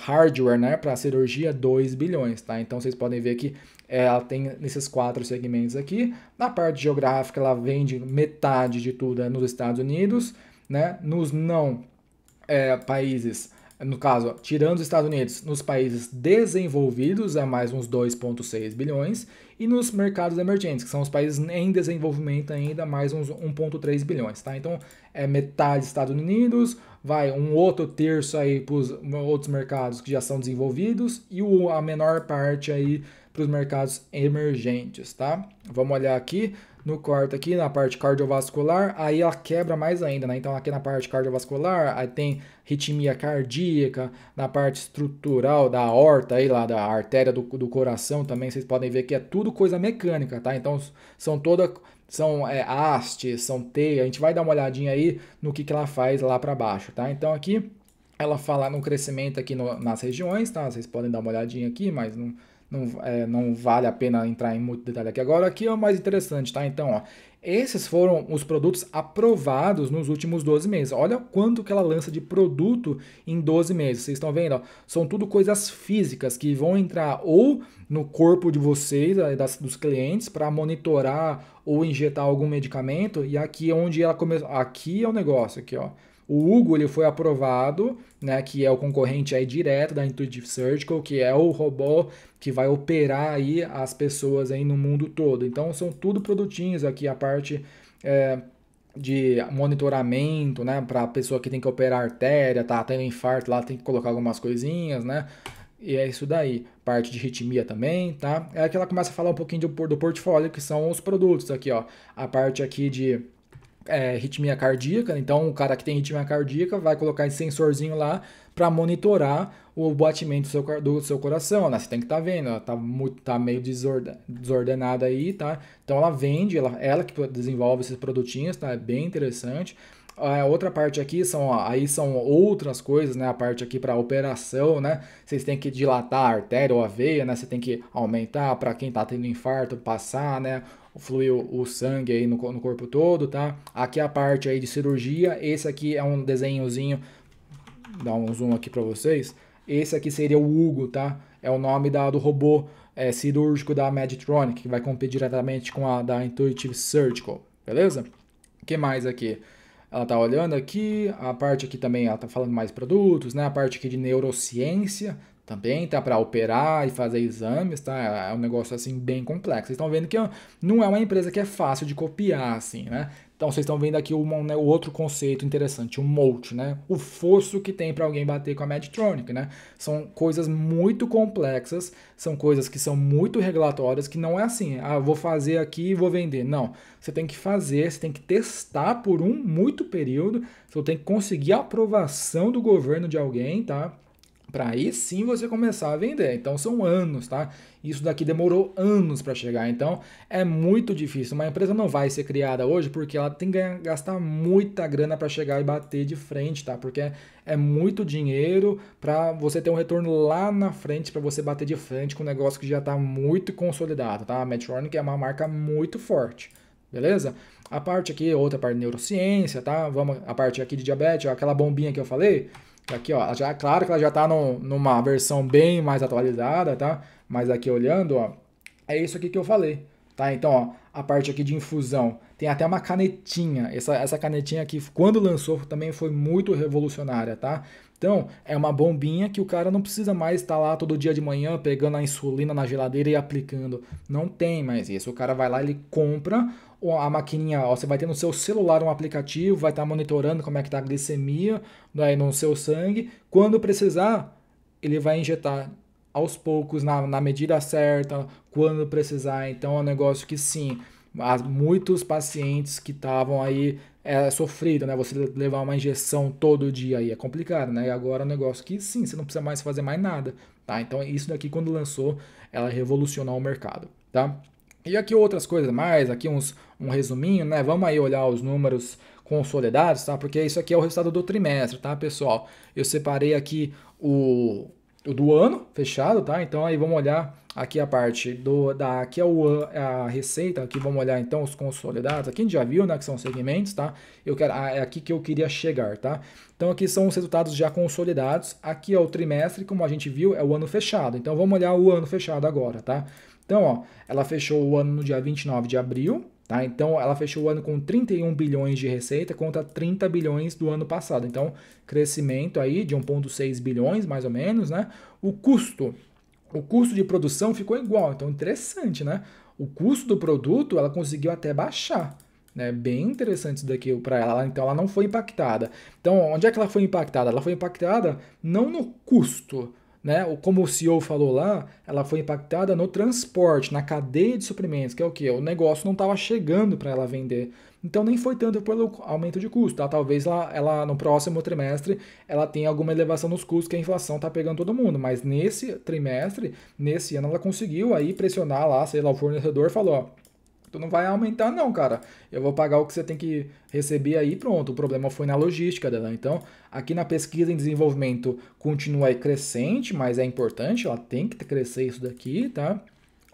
hardware, né, para cirurgia, 2 bilhões, tá? Então vocês podem ver que ela tem nesses 4 segmentos aqui. Na parte geográfica, ela vende metade de tudo nos Estados Unidos, né? Nos não países, no caso, tirando os Estados Unidos, nos países desenvolvidos é mais uns 2,6 bilhões e nos mercados emergentes, que são os países em desenvolvimento ainda, mais uns 1,3 bilhões, tá? Então, é metade Estados Unidos, vai um outro terço aí para os outros mercados que já são desenvolvidos e a menor parte aí para os mercados emergentes, tá? Vamos olhar aqui no quarto aqui, na parte cardiovascular, aí ela quebra mais ainda, né? Então aqui na parte cardiovascular, aí tem arritmia cardíaca, na parte estrutural da aorta aí lá, da artéria do coração também, vocês podem ver que é tudo coisa mecânica, tá? Então são hastes, são teia, a gente vai dar uma olhadinha aí no que ela faz lá para baixo, tá? Então aqui ela fala no crescimento aqui nas regiões, tá? Vocês podem dar uma olhadinha aqui, mas não vale a pena entrar em muito detalhe aqui agora. Aqui é o mais interessante, tá? Então, ó, esses foram os produtos aprovados nos últimos 12 meses. Olha quanto que ela lança de produto em 12 meses. Vocês estão vendo? Ó, são tudo coisas físicas que vão entrar ou no corpo de vocês, dos clientes, para monitorar ou injetar algum medicamento. E aqui é onde ela começou. Aqui é o negócio, aqui, ó. O Hugo ele foi aprovado, né, que é o concorrente aí direto da Intuitive Surgical, que é o robô que vai operar aí as pessoas aí no mundo todo. Então são tudo produtinhos aqui, a parte de monitoramento, né, para a pessoa que tem que operar a artéria, tá tendo infarto lá, tem que colocar algumas coisinhas, né? E é isso daí. Parte de ritmia também, tá? É que ela começa a falar um pouquinho do portfólio, que são os produtos aqui, ó. A parte aqui de ritmia cardíaca, então o cara que tem ritmia cardíaca vai colocar esse sensorzinho lá para monitorar o batimento do seu coração, né? Você tem que estar vendo, ela tá meio desordenada aí, tá? Então ela vende, ela que desenvolve esses produtinhos, tá? É bem interessante. A outra parte aqui são outras coisas, né? A parte aqui para operação, né? Vocês têm que dilatar a artéria ou a veia, né? Você tem que aumentar para quem tá tendo infarto, passar, né? Fluir o sangue aí no corpo todo, tá? Aqui a parte aí de cirurgia, esse aqui é um desenhozinho, dar um zoom aqui para vocês. Esse aqui seria o Hugo, tá? É o nome do robô cirúrgico da Medtronic, que vai competir diretamente com a da Intuitive Surgical, beleza? O que mais aqui? Ela tá olhando aqui, a parte aqui também ela tá falando mais produtos, né? A parte aqui de neurociência também tá para operar e fazer exames, tá? É um negócio assim bem complexo. Vocês estão vendo que não é uma empresa que é fácil de copiar, assim, né? Então vocês estão vendo aqui o outro conceito interessante, o moat, né? O fosso que tem para alguém bater com a Medtronic, né? São coisas muito complexas, são coisas que são muito regulatórias, que não é assim, vou fazer aqui e vou vender. Não, você tem que fazer, você tem que testar por muito período, você tem que conseguir a aprovação do governo de alguém, tá? Para aí sim você começar a vender. Então são anos, tá? Isso daqui demorou anos para chegar. Então é muito difícil. Uma empresa não vai ser criada hoje porque ela tem que gastar muita grana para chegar e bater de frente, tá? Porque é muito dinheiro para você ter um retorno lá na frente, para você bater de frente com um negócio que já está muito consolidado, tá? A Medtronic é uma marca muito forte. Beleza? A parte aqui, outra parte de neurociência, tá? Vamos, a parte aqui de diabetes, aquela bombinha que eu falei. Aqui, ó, já, claro que ela já está numa versão bem mais atualizada, tá? Mas aqui olhando, ó, é isso aqui que eu falei, tá? Então, ó, a parte aqui de infusão, tem até uma canetinha. Essa canetinha aqui, quando lançou, também foi muito revolucionária, tá? Então, é uma bombinha que o cara não precisa mais estar lá todo dia de manhã pegando a insulina na geladeira e aplicando. Não tem mais isso. O cara vai lá, ele compra a maquininha, ó, você vai ter no seu celular um aplicativo, vai estar monitorando como é que tá a glicemia, né, no seu sangue. Quando precisar, ele vai injetar aos poucos, na medida certa, quando precisar. Então é um negócio que sim, muitos pacientes que estavam aí sofrido, né? Você levar uma injeção todo dia aí é complicado, né? E agora é um negócio que sim, você não precisa mais fazer mais nada, tá? Então isso daqui quando lançou, ela revolucionou o mercado, tá? E aqui outras coisas mais, aqui um resuminho, né? Vamos aí olhar os números consolidados, tá? Porque isso aqui é o resultado do trimestre, tá, pessoal? Eu separei aqui o do ano fechado, tá? Então aí vamos olhar aqui a parte aqui é a receita, aqui vamos olhar então os consolidados, aqui a gente já viu, né, que são segmentos, tá? É aqui que eu queria chegar, tá? Então aqui são os resultados já consolidados, aqui é o trimestre, como a gente viu, é o ano fechado. Então vamos olhar o ano fechado agora, tá? Então, ó, ela fechou o ano no dia 29 de abril, tá? Então, ela fechou o ano com 31 bilhões de receita contra 30 bilhões do ano passado. Então, crescimento aí de 1,6 bilhões, mais ou menos, né? O custo de produção ficou igual. Então, interessante, né? O custo do produto, ela conseguiu até baixar. É bem interessante isso daqui para ela. Então, ela não foi impactada. Então, onde é que ela foi impactada? Ela foi impactada não no custo, né? Como o CEO falou lá, ela foi impactada no transporte, na cadeia de suprimentos, que é o quê? O negócio não estava chegando para ela vender. Então nem foi tanto pelo aumento de custo, tá? Talvez ela no próximo trimestre ela tenha alguma elevação nos custos, que a inflação está pegando todo mundo. Mas nesse trimestre, nesse ano, ela conseguiu aí pressionar lá, sei lá, o fornecedor falou, ó, tu não vai aumentar não, cara. Eu vou pagar o que você tem que receber aí, pronto. O problema foi na logística dela. Então, aqui na pesquisa em desenvolvimento continua aí crescente, mas é importante, ela tem que crescer isso daqui, tá?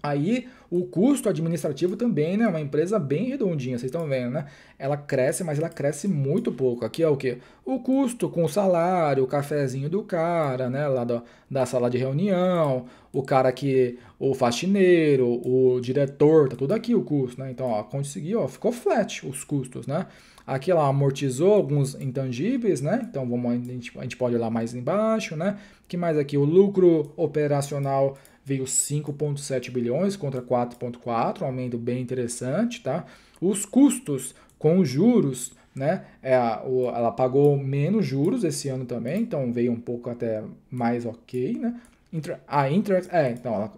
Aí o custo administrativo também, né? Uma empresa bem redondinha, vocês estão vendo, né? Ela cresce, mas ela cresce muito pouco. Aqui é o quê? O custo com o salário, o cafezinho do cara, né? Lá da sala de reunião, o cara que, o faxineiro, o diretor, tá tudo aqui o custo, né? Então, ó, consegui, ó, ficou flat os custos, né? Aqui ela amortizou alguns intangíveis, né? Então a gente pode olhar mais embaixo, né? Que mais aqui? O lucro operacional veio 5,7 bilhões contra 4,4, um aumento bem interessante, tá? Os custos com juros, né? Ela pagou menos juros esse ano também, então veio um pouco até mais ok, né? Então ela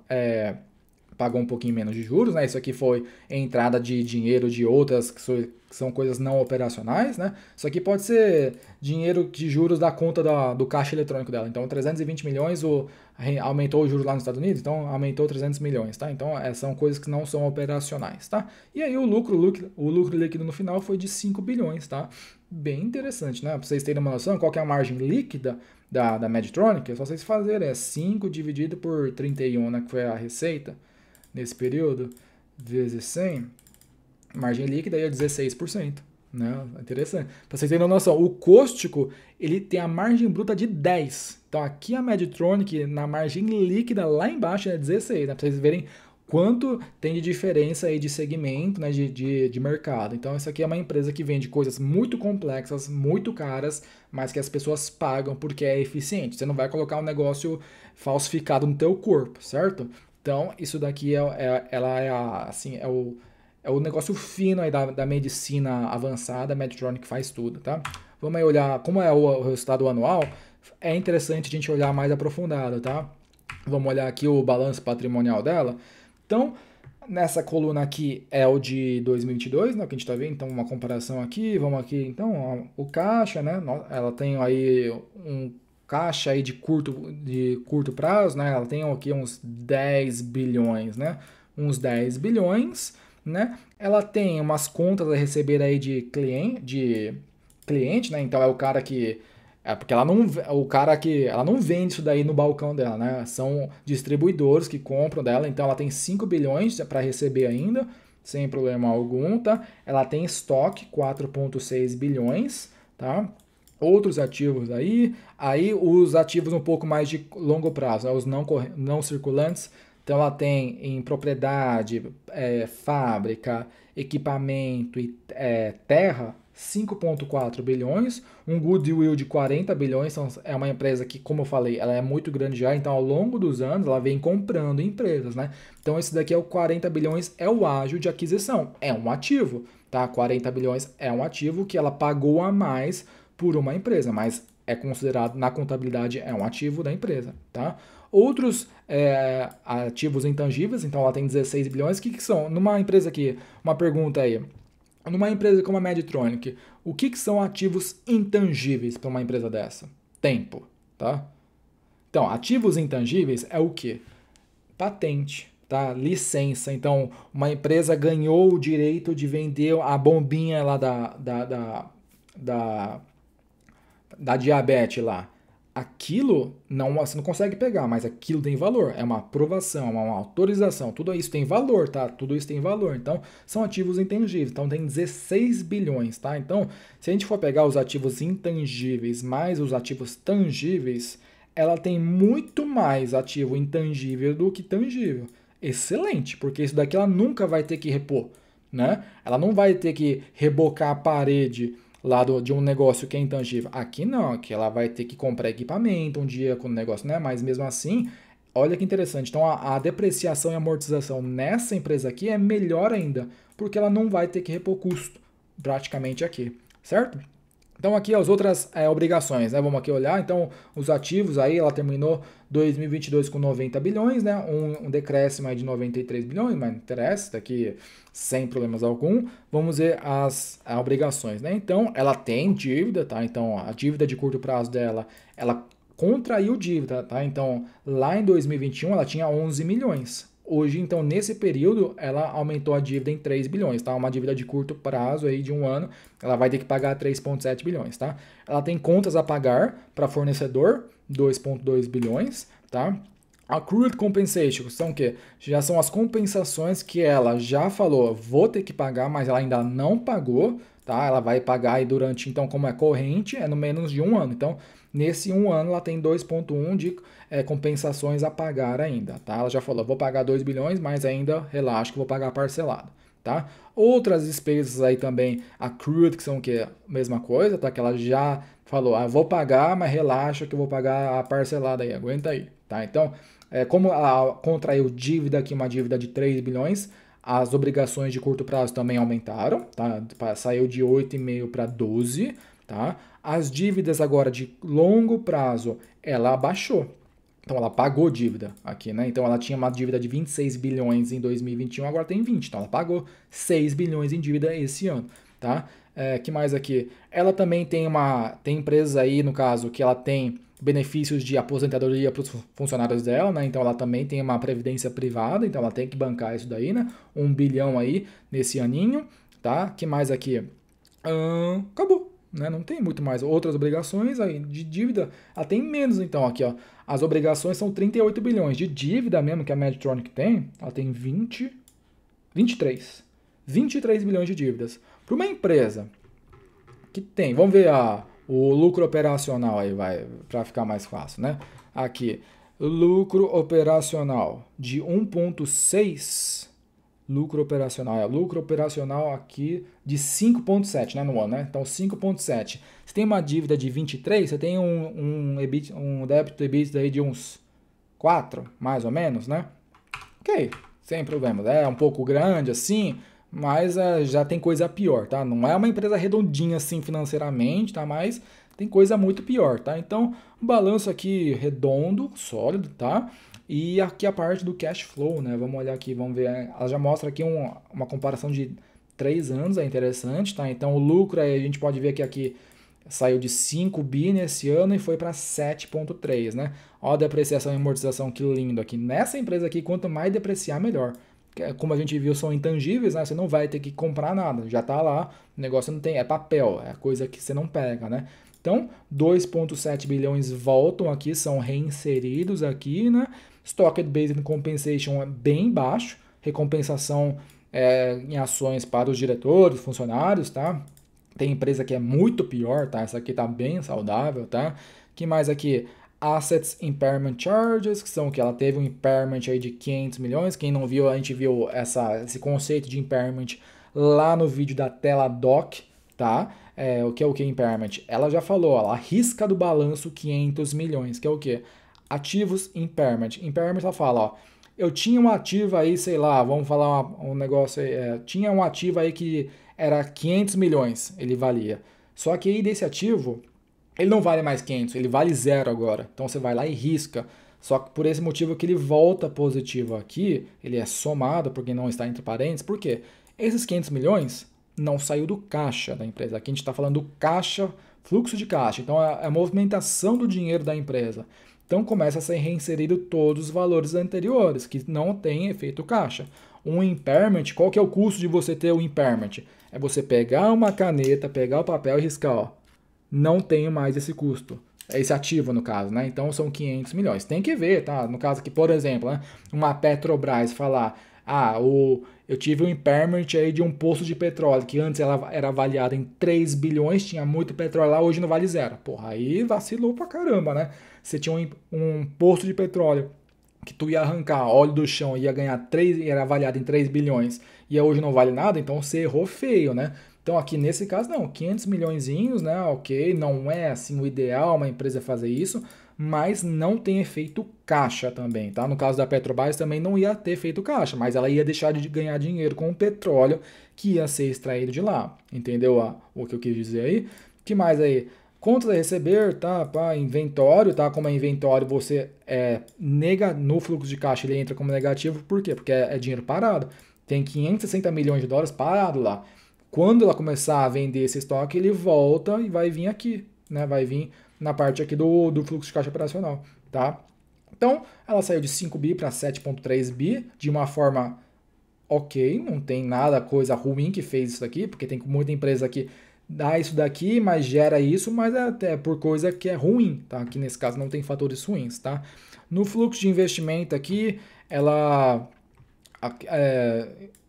pagou um pouquinho menos de juros, né? Isso aqui foi entrada de dinheiro de outras que são coisas não operacionais, né? Isso aqui pode ser dinheiro de juros da conta do caixa eletrônico dela. Então, 320 milhões aumentou o juros lá nos Estados Unidos, então aumentou 300 milhões, tá? Então, são coisas que não são operacionais, tá? E aí o lucro líquido no final foi de 5 bilhões, tá? Bem interessante, né? Pra vocês terem uma noção, qual que é a margem líquida da Medtronic? É só vocês fazerem, 5 dividido por 31, né? Que foi a receita nesse período, vezes 100, margem líquida aí é 16%. Né? Interessante. Para vocês terem noção, o cóstico ele tem a margem bruta de 10. Então aqui a Medtronic na margem líquida lá embaixo é 16, né? Para vocês verem quanto tem de diferença aí de segmento, né? de mercado. Então isso aqui é uma empresa que vende coisas muito complexas, muito caras, mas que as pessoas pagam porque é eficiente. Você não vai colocar um negócio falsificado no teu corpo, certo? Então, isso daqui é o negócio fino aí da medicina avançada, a Medtronic faz tudo, tá? Vamos aí olhar como é o resultado anual. É interessante a gente olhar mais aprofundado, tá? Vamos olhar aqui o balanço patrimonial dela. Então, nessa coluna aqui é o de 2022, né, que a gente tá vendo. Então, uma comparação aqui. Vamos aqui, então, o caixa, né? Ela tem aí um caixa aí de curto prazo, né? Ela tem aqui uns 10 bilhões, né? Uns 10 bilhões, né? Ela tem umas contas a receber aí de cliente, né? Então é o cara que porque ela não vende isso daí no balcão dela, né? São distribuidores que compram dela, então ela tem 5 bilhões para receber ainda, sem problema algum, tá? Ela tem estoque 4,6 bilhões, tá? Outros ativos aí os ativos um pouco mais de longo prazo, né? Os não circulantes. Então ela tem em propriedade, fábrica, equipamento e terra 5,4 bilhões, um goodwill de 40 bilhões, então é uma empresa que, como eu falei, ela é muito grande já, então ao longo dos anos ela vem comprando empresas, né? Então esse daqui é o 40 bilhões, é o ágio de aquisição, é um ativo, tá? 40 bilhões é um ativo que ela pagou a mais por uma empresa, mas é considerado na contabilidade é um ativo da empresa, tá? Outros ativos intangíveis, então ela tem 16 bilhões, o que são? Numa empresa aqui, uma pergunta aí, numa empresa como a Medtronic, o que são ativos intangíveis para uma empresa dessa? Tempo, tá? Então, ativos intangíveis é o quê? Patente, tá? Licença. Então, uma empresa ganhou o direito de vender a bombinha lá da diabetes lá. Aquilo você não consegue pegar, mas aquilo tem valor. É uma aprovação, uma autorização. Tudo isso tem valor, tá? Tudo isso tem valor. Então, são ativos intangíveis. Então, tem 16 bilhões, tá? Então, se a gente for pegar os ativos intangíveis mais os ativos tangíveis, ela tem muito mais ativo intangível do que tangível. Excelente, porque isso daqui ela nunca vai ter que repor, né? Ela não vai ter que rebocar a parede lá de um negócio que é intangível. Aqui não, aqui ela vai ter que comprar equipamento um dia quando o negócio não é, mas mesmo assim, olha que interessante. Então a depreciação e amortização nessa empresa aqui é melhor ainda, porque ela não vai ter que repor custo praticamente aqui, certo? Então aqui as outras obrigações, né? Vamos aqui olhar. Então os ativos aí, ela terminou 2022 com 90 bilhões, né? Um decréscimo aí de 93 bilhões, mas não interessa, daqui sem problemas algum. Vamos ver as obrigações, né? Então ela tem dívida, tá? Então a dívida de curto prazo dela, ela contraiu dívida, tá? Então lá em 2021 ela tinha 11 milhões. Hoje, então, nesse período, ela aumentou a dívida em 3 bilhões, tá? Uma dívida de curto prazo aí de um ano, ela vai ter que pagar 3,7 bilhões, tá? Ela tem contas a pagar para fornecedor, 2,2 bilhões, tá? Accrued compensation são o quê? Já são as compensações que ela já falou, vou ter que pagar, mas ela ainda não pagou, tá? Ela vai pagar aí durante, então, como é corrente, é no menos de um ano. Então, nesse um ano, ela tem 2,1 de compensações a pagar ainda, tá? Ela já falou, vou pagar 2 bilhões, mas ainda relaxa que vou pagar parcelado, tá? Outras despesas aí também accrued, que são o quê? Mesma coisa, tá? Que ela já falou, vou pagar, mas relaxa que eu vou pagar a parcelada aí, aguenta aí, tá? Então, como ela contraiu dívida aqui, uma dívida de 3 bilhões, as obrigações de curto prazo também aumentaram, tá? Saiu de 8,5 para 12, tá? As dívidas agora de longo prazo, ela abaixou. Então ela pagou dívida aqui, né? Então ela tinha uma dívida de 26 bilhões em 2021, agora tem 20. Então ela pagou 6 bilhões em dívida esse ano, tá? Que mais aqui? Ela também tem empresas aí, no caso, que ela tem benefícios de aposentadoria para os funcionários dela, né? Então ela também tem uma previdência privada, então ela tem que bancar isso daí, né? 1 bilhão aí nesse aninho, tá? Que mais aqui? Acabou, né? Não tem muito mais. Outras obrigações aí de dívida, ela tem menos então aqui, ó. As obrigações são 38 bilhões. De dívida mesmo que a Medtronic tem, ela tem 23 bilhões de dívidas. Para uma empresa que tem, vamos ver o lucro operacional aí, vai, para ficar mais fácil, né? Aqui, lucro operacional de 1,6, lucro operacional aqui de 5,7, né, no ano, né? Então 5,7. Você tem uma dívida de 23, você tem um débito EBITDA aí de uns 4, mais ou menos, né? Ok, sem problema. É um pouco grande assim, mas já tem coisa pior, tá? Não é uma empresa redondinha assim financeiramente, tá? Mas tem coisa muito pior, tá? Então, o balanço aqui redondo, sólido, tá? E aqui a parte do cash flow, né? Vamos olhar aqui, vamos ver. Ela já mostra aqui uma comparação de 3 anos, é interessante, tá? Então, o lucro aí a gente pode ver que aqui saiu de 5 bi nesse ano e foi para 7,3, né? Ó a depreciação e amortização, que lindo aqui. Nessa empresa aqui, quanto mais depreciar, melhor. Como a gente viu, são intangíveis, né? Você não vai ter que comprar nada, já tá lá, o negócio não tem, é papel, é coisa que você não pega, né? Então, 2,7 bilhões voltam aqui, são reinseridos aqui, né? Stock Based Compensation é bem baixo, recompensação em ações para os diretores, funcionários, tá? Tem empresa que é muito pior, tá? Essa aqui tá bem saudável, tá? Que mais aqui? Assets Impairment Charges, que são que ela teve um impairment aí de 500 milhões. Quem não viu, a gente viu esse conceito de impairment lá no vídeo da Teladoc, tá? O que é o que impairment? Ela já falou, ela arrisca do balanço 500 milhões, que é o que? Ativos impairment. Impairment ela fala, ó, eu tinha um ativo aí, sei lá, vamos falar um negócio aí, tinha um ativo aí que era 500 milhões, ele valia. Só que aí desse ativo, ele não vale mais 500, ele vale zero agora. Então você vai lá e risca. Só que por esse motivo que ele volta positivo aqui, ele é somado porque não está entre parênteses. Por quê? Esses 500 milhões não saiu do caixa da empresa. Aqui a gente está falando do caixa, fluxo de caixa. Então é a movimentação do dinheiro da empresa. Então começa a ser reinserido todos os valores anteriores, que não tem efeito caixa. Um impairment, qual que é o custo de você ter o impairment? É você pegar uma caneta, pegar o papel e riscar, ó. Não tenho mais esse custo. Esse ativo, no caso, né? Então são 500 milhões. Tem que ver, tá? No caso aqui, por exemplo, né? Uma Petrobras falar, eu tive um impairment aí de um poço de petróleo, que antes ela era avaliada em 3 bilhões, tinha muito petróleo lá, hoje não vale zero. Porra, aí vacilou pra caramba, né? Você tinha um poço de petróleo que tu ia arrancar óleo do chão e ia ganhar 3, era avaliado em 3 bilhões e hoje não vale nada, então você errou feio, né? Então aqui nesse caso não, 500 milhõezinhos, né? Ok, não é assim o ideal uma empresa fazer isso, mas não tem efeito caixa também, tá? No caso da Petrobras também não ia ter efeito caixa, mas ela ia deixar de ganhar dinheiro com o petróleo que ia ser extraído de lá, entendeu o que eu quis dizer aí? Que mais aí? Contas a receber, tá? Inventório, tá? Como é inventório, você no fluxo de caixa ele entra como negativo, por quê? Porque é dinheiro parado. Tem 560 milhões de dólares parado lá. Quando ela começar a vender esse estoque, ele volta e vai vir aqui, né? Vai vir na parte aqui do fluxo de caixa operacional, tá? Então, ela saiu de 5 bi para 7,3 bi de uma forma ok, não tem nada, coisa ruim que fez isso daqui, porque tem muita empresa que dá isso daqui, mas gera isso, mas é até por coisa que é ruim, tá? Aqui nesse caso não tem fatores ruins, tá? No fluxo de investimento aqui, ela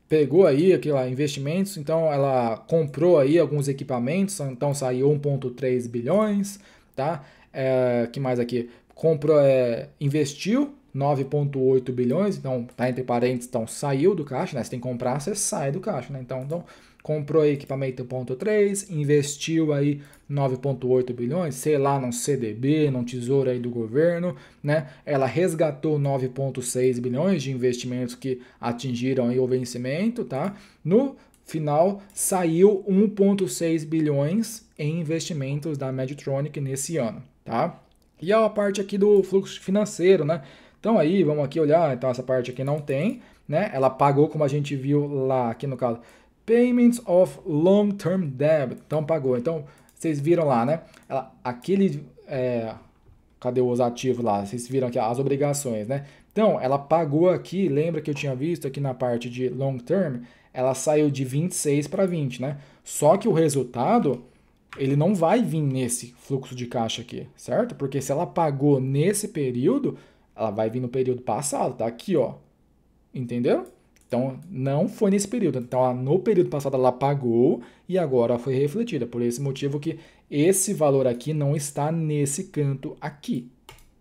pegou aí aquela investimentos, então ela comprou aí alguns equipamentos, então saiu 1,3 bilhões, tá? Que mais aqui? Investiu 9,8 bilhões, então tá entre parênteses, então saiu do caixa, né? Você tem que comprar, você sai do caixa, né? Então comprou aí equipamento 1,3, investiu aí 9,8 bilhões, sei lá, num CDB, num tesouro aí do governo, né? Ela resgatou 9,6 bilhões de investimentos que atingiram aí o vencimento, tá? No final, saiu 1,6 bilhões em investimentos da Medtronic nesse ano, tá? E a parte aqui do fluxo financeiro, né? Então aí, vamos aqui olhar, então essa parte aqui não tem, né? Ela pagou, como a gente viu lá, aqui no caso, Payments of Long-Term Debt, então pagou. Então, vocês viram lá, né? Cadê os ativos lá? Vocês viram aqui as obrigações, né? Então, ela pagou aqui, lembra que eu tinha visto aqui na parte de long term, ela saiu de 26 para 20, né? Só que o resultado, ele não vai vir nesse fluxo de caixa aqui, certo? Porque se ela pagou nesse período, ela vai vir no período passado, tá aqui, ó. Entendeu? Então, não foi nesse período. Então, no período passado ela pagou e agora foi refletida. Por esse motivo que esse valor aqui não está nesse canto aqui,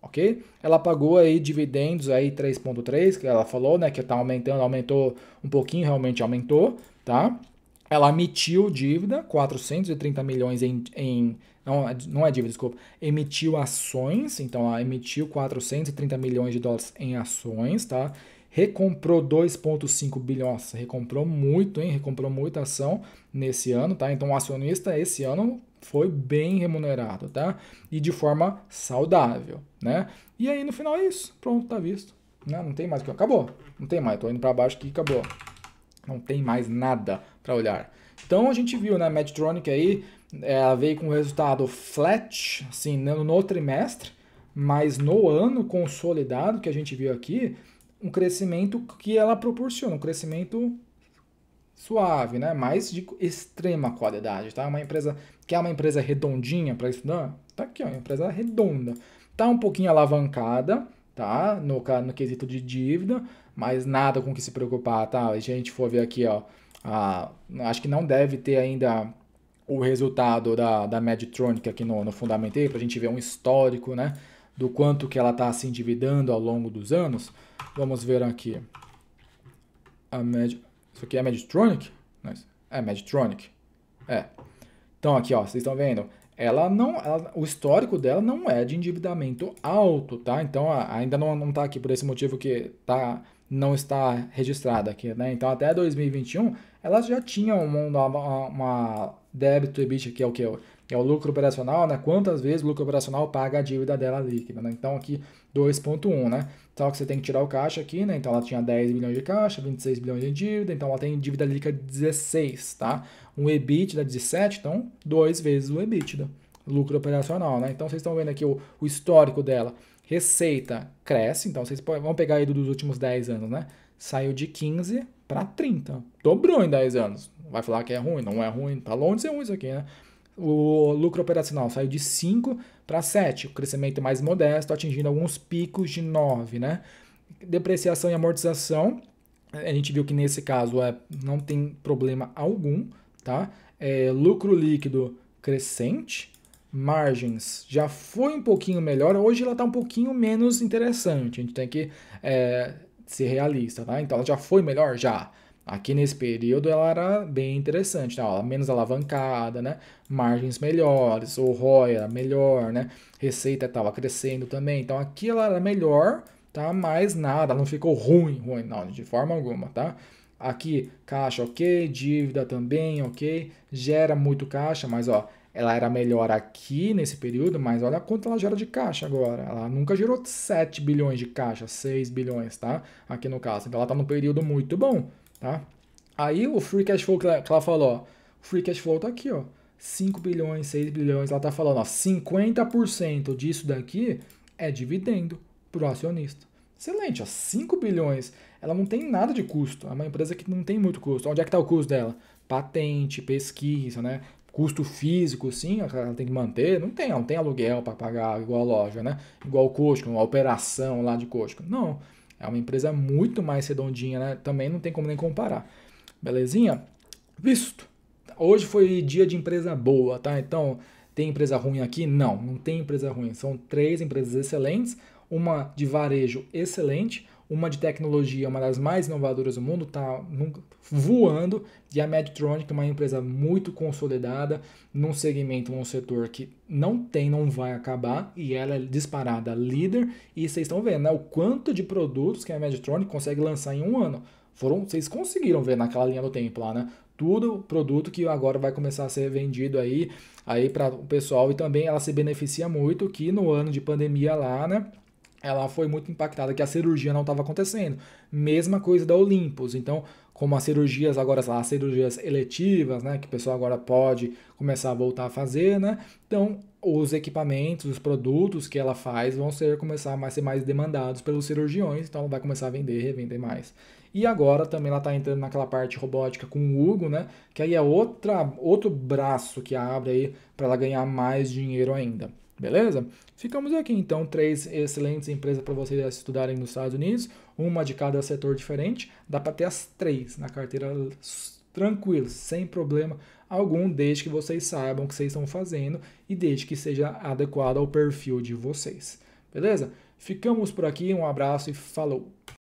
ok? Ela pagou aí dividendos aí 3,3, que ela falou, né, que está aumentando, aumentou um pouquinho, realmente aumentou, tá? Ela emitiu dívida, 430 milhões não é dívida, desculpa, emitiu ações, então ela emitiu 430 milhões de dólares em ações, tá? Recomprou 2,5 bilhões, nossa, recomprou muito, hein? Recomprou muita ação nesse ano, tá? Então o acionista esse ano foi bem remunerado, tá? E de forma saudável, né? E aí no final é isso, pronto, tá visto, né? Não tem mais, acabou, não tem mais, tô indo para baixo aqui, acabou. Não tem mais nada para olhar. Então a gente viu, né, a Medtronic aí, ela veio com um resultado flat, assim, no trimestre, mas no ano consolidado que a gente viu aqui, um crescimento que ela proporciona, um crescimento suave, né, mas de extrema qualidade, tá? Uma empresa que é uma empresa redondinha para estudar, tá aqui, ó, uma empresa redonda. Tá um pouquinho alavancada, tá? No quesito de dívida, mas nada com que se preocupar, tá? Se a gente for ver aqui, ó, acho que não deve ter ainda o resultado da Medtronic aqui no Fundamentei, para a gente ver um histórico, né, do quanto que ela está se endividando ao longo dos anos. Vamos ver aqui. Isso aqui é a Medtronic? É Medtronic. É. Então aqui, ó, vocês estão vendo? O histórico dela não é de endividamento alto, tá? Então ainda não está aqui por esse motivo que não está registrada aqui, né? Então até 2021 ela já tinha uma débito EBITDA, que é o que? É o lucro operacional, né? Quantas vezes o lucro operacional paga a dívida dela líquida, né? Então aqui 2,1, né? Só que você tem que tirar o caixa aqui, né? Então ela tinha 10 bilhões de caixa, 26 bilhões de dívida, então ela tem dívida líquida de 16, tá? Um EBITDA de 7, então 2 vezes o EBITDA, lucro operacional, né? Então vocês estão vendo aqui o histórico dela. Receita cresce, então vocês vão pegar aí dos últimos 10 anos, né? Saiu de 15 para 30, dobrou em 10 anos. Vai falar que é ruim? Não é ruim, tá longe de ser ruim isso aqui, né? O lucro operacional saiu de 5 para 7, o crescimento mais modesto, atingindo alguns picos de 9, né? Depreciação e amortização, a gente viu que nesse caso não tem problema algum, tá? Lucro líquido crescente, margens já foi um pouquinho melhor, hoje ela está um pouquinho menos interessante, a gente tem que ser realista, tá? Então ela já foi melhor? Já. Aqui nesse período ela era bem interessante, tá? Ela menos alavancada, né? Margens melhores, o ROI era melhor, né? Receita estava crescendo também, então aqui ela era melhor, tá? Mas nada, não ficou ruim, não, de forma alguma, tá? Aqui caixa ok, dívida também ok, gera muito caixa, mas ó, ela era melhor aqui nesse período, mas olha quanto ela gera de caixa agora. Ela nunca gerou 7 bilhões de caixa, 6 bilhões, tá? Aqui no caso. Então ela tá num período muito bom, tá? Aí o free cash flow que ela falou, ó, o free cash flow tá aqui, ó, 5 bilhões, 6 bilhões, ela tá falando, ó, 50% disso daqui é dividendo pro acionista. Excelente, ó, 5 bilhões, ela não tem nada de custo, é uma empresa que não tem muito custo. Onde é que tá o custo dela? Patente, pesquisa, né? Custo físico, sim, ela tem que manter, não tem aluguel para pagar igual a loja, né? Igual o Costco, uma operação lá de Costco. Não, é uma empresa muito mais redondinha, né? Também não tem como nem comparar. Belezinha? Visto. Hoje foi dia de empresa boa, tá? Então, tem empresa ruim aqui? Não tem empresa ruim. São 3 empresas excelentes. uma de varejo excelente, uma de tecnologia, uma das mais inovadoras do mundo, está voando, e a Medtronic é uma empresa muito consolidada, num segmento, num setor que não vai acabar, e ela é disparada líder, e vocês estão vendo, né, o quanto de produtos que a Medtronic consegue lançar em um ano. Vocês conseguiram ver naquela linha do tempo lá, né? Tudo produto que agora vai começar a ser vendido aí para o pessoal, e também ela se beneficia muito que no ano de pandemia lá, né? Ela foi muito impactada que a cirurgia não estava acontecendo. Mesma coisa da Olympus. Então, como as cirurgias agora, as cirurgias eletivas, né, que o pessoal agora pode começar a voltar a fazer, né? Então, os equipamentos, os produtos que ela faz vão começar a ser mais demandados pelos cirurgiões, então ela vai começar a vender, revender mais. E agora também ela está entrando naquela parte robótica com o Hugo, né? Que aí é outro braço que abre aí para ela ganhar mais dinheiro ainda. Beleza? Ficamos aqui então, 3 excelentes empresas para vocês estudarem nos Estados Unidos, uma de cada setor diferente, dá para ter as 3 na carteira tranquilo, sem problema algum, desde que vocês saibam o que vocês estão fazendo e desde que seja adequado ao perfil de vocês. Beleza? Ficamos por aqui, um abraço e falou!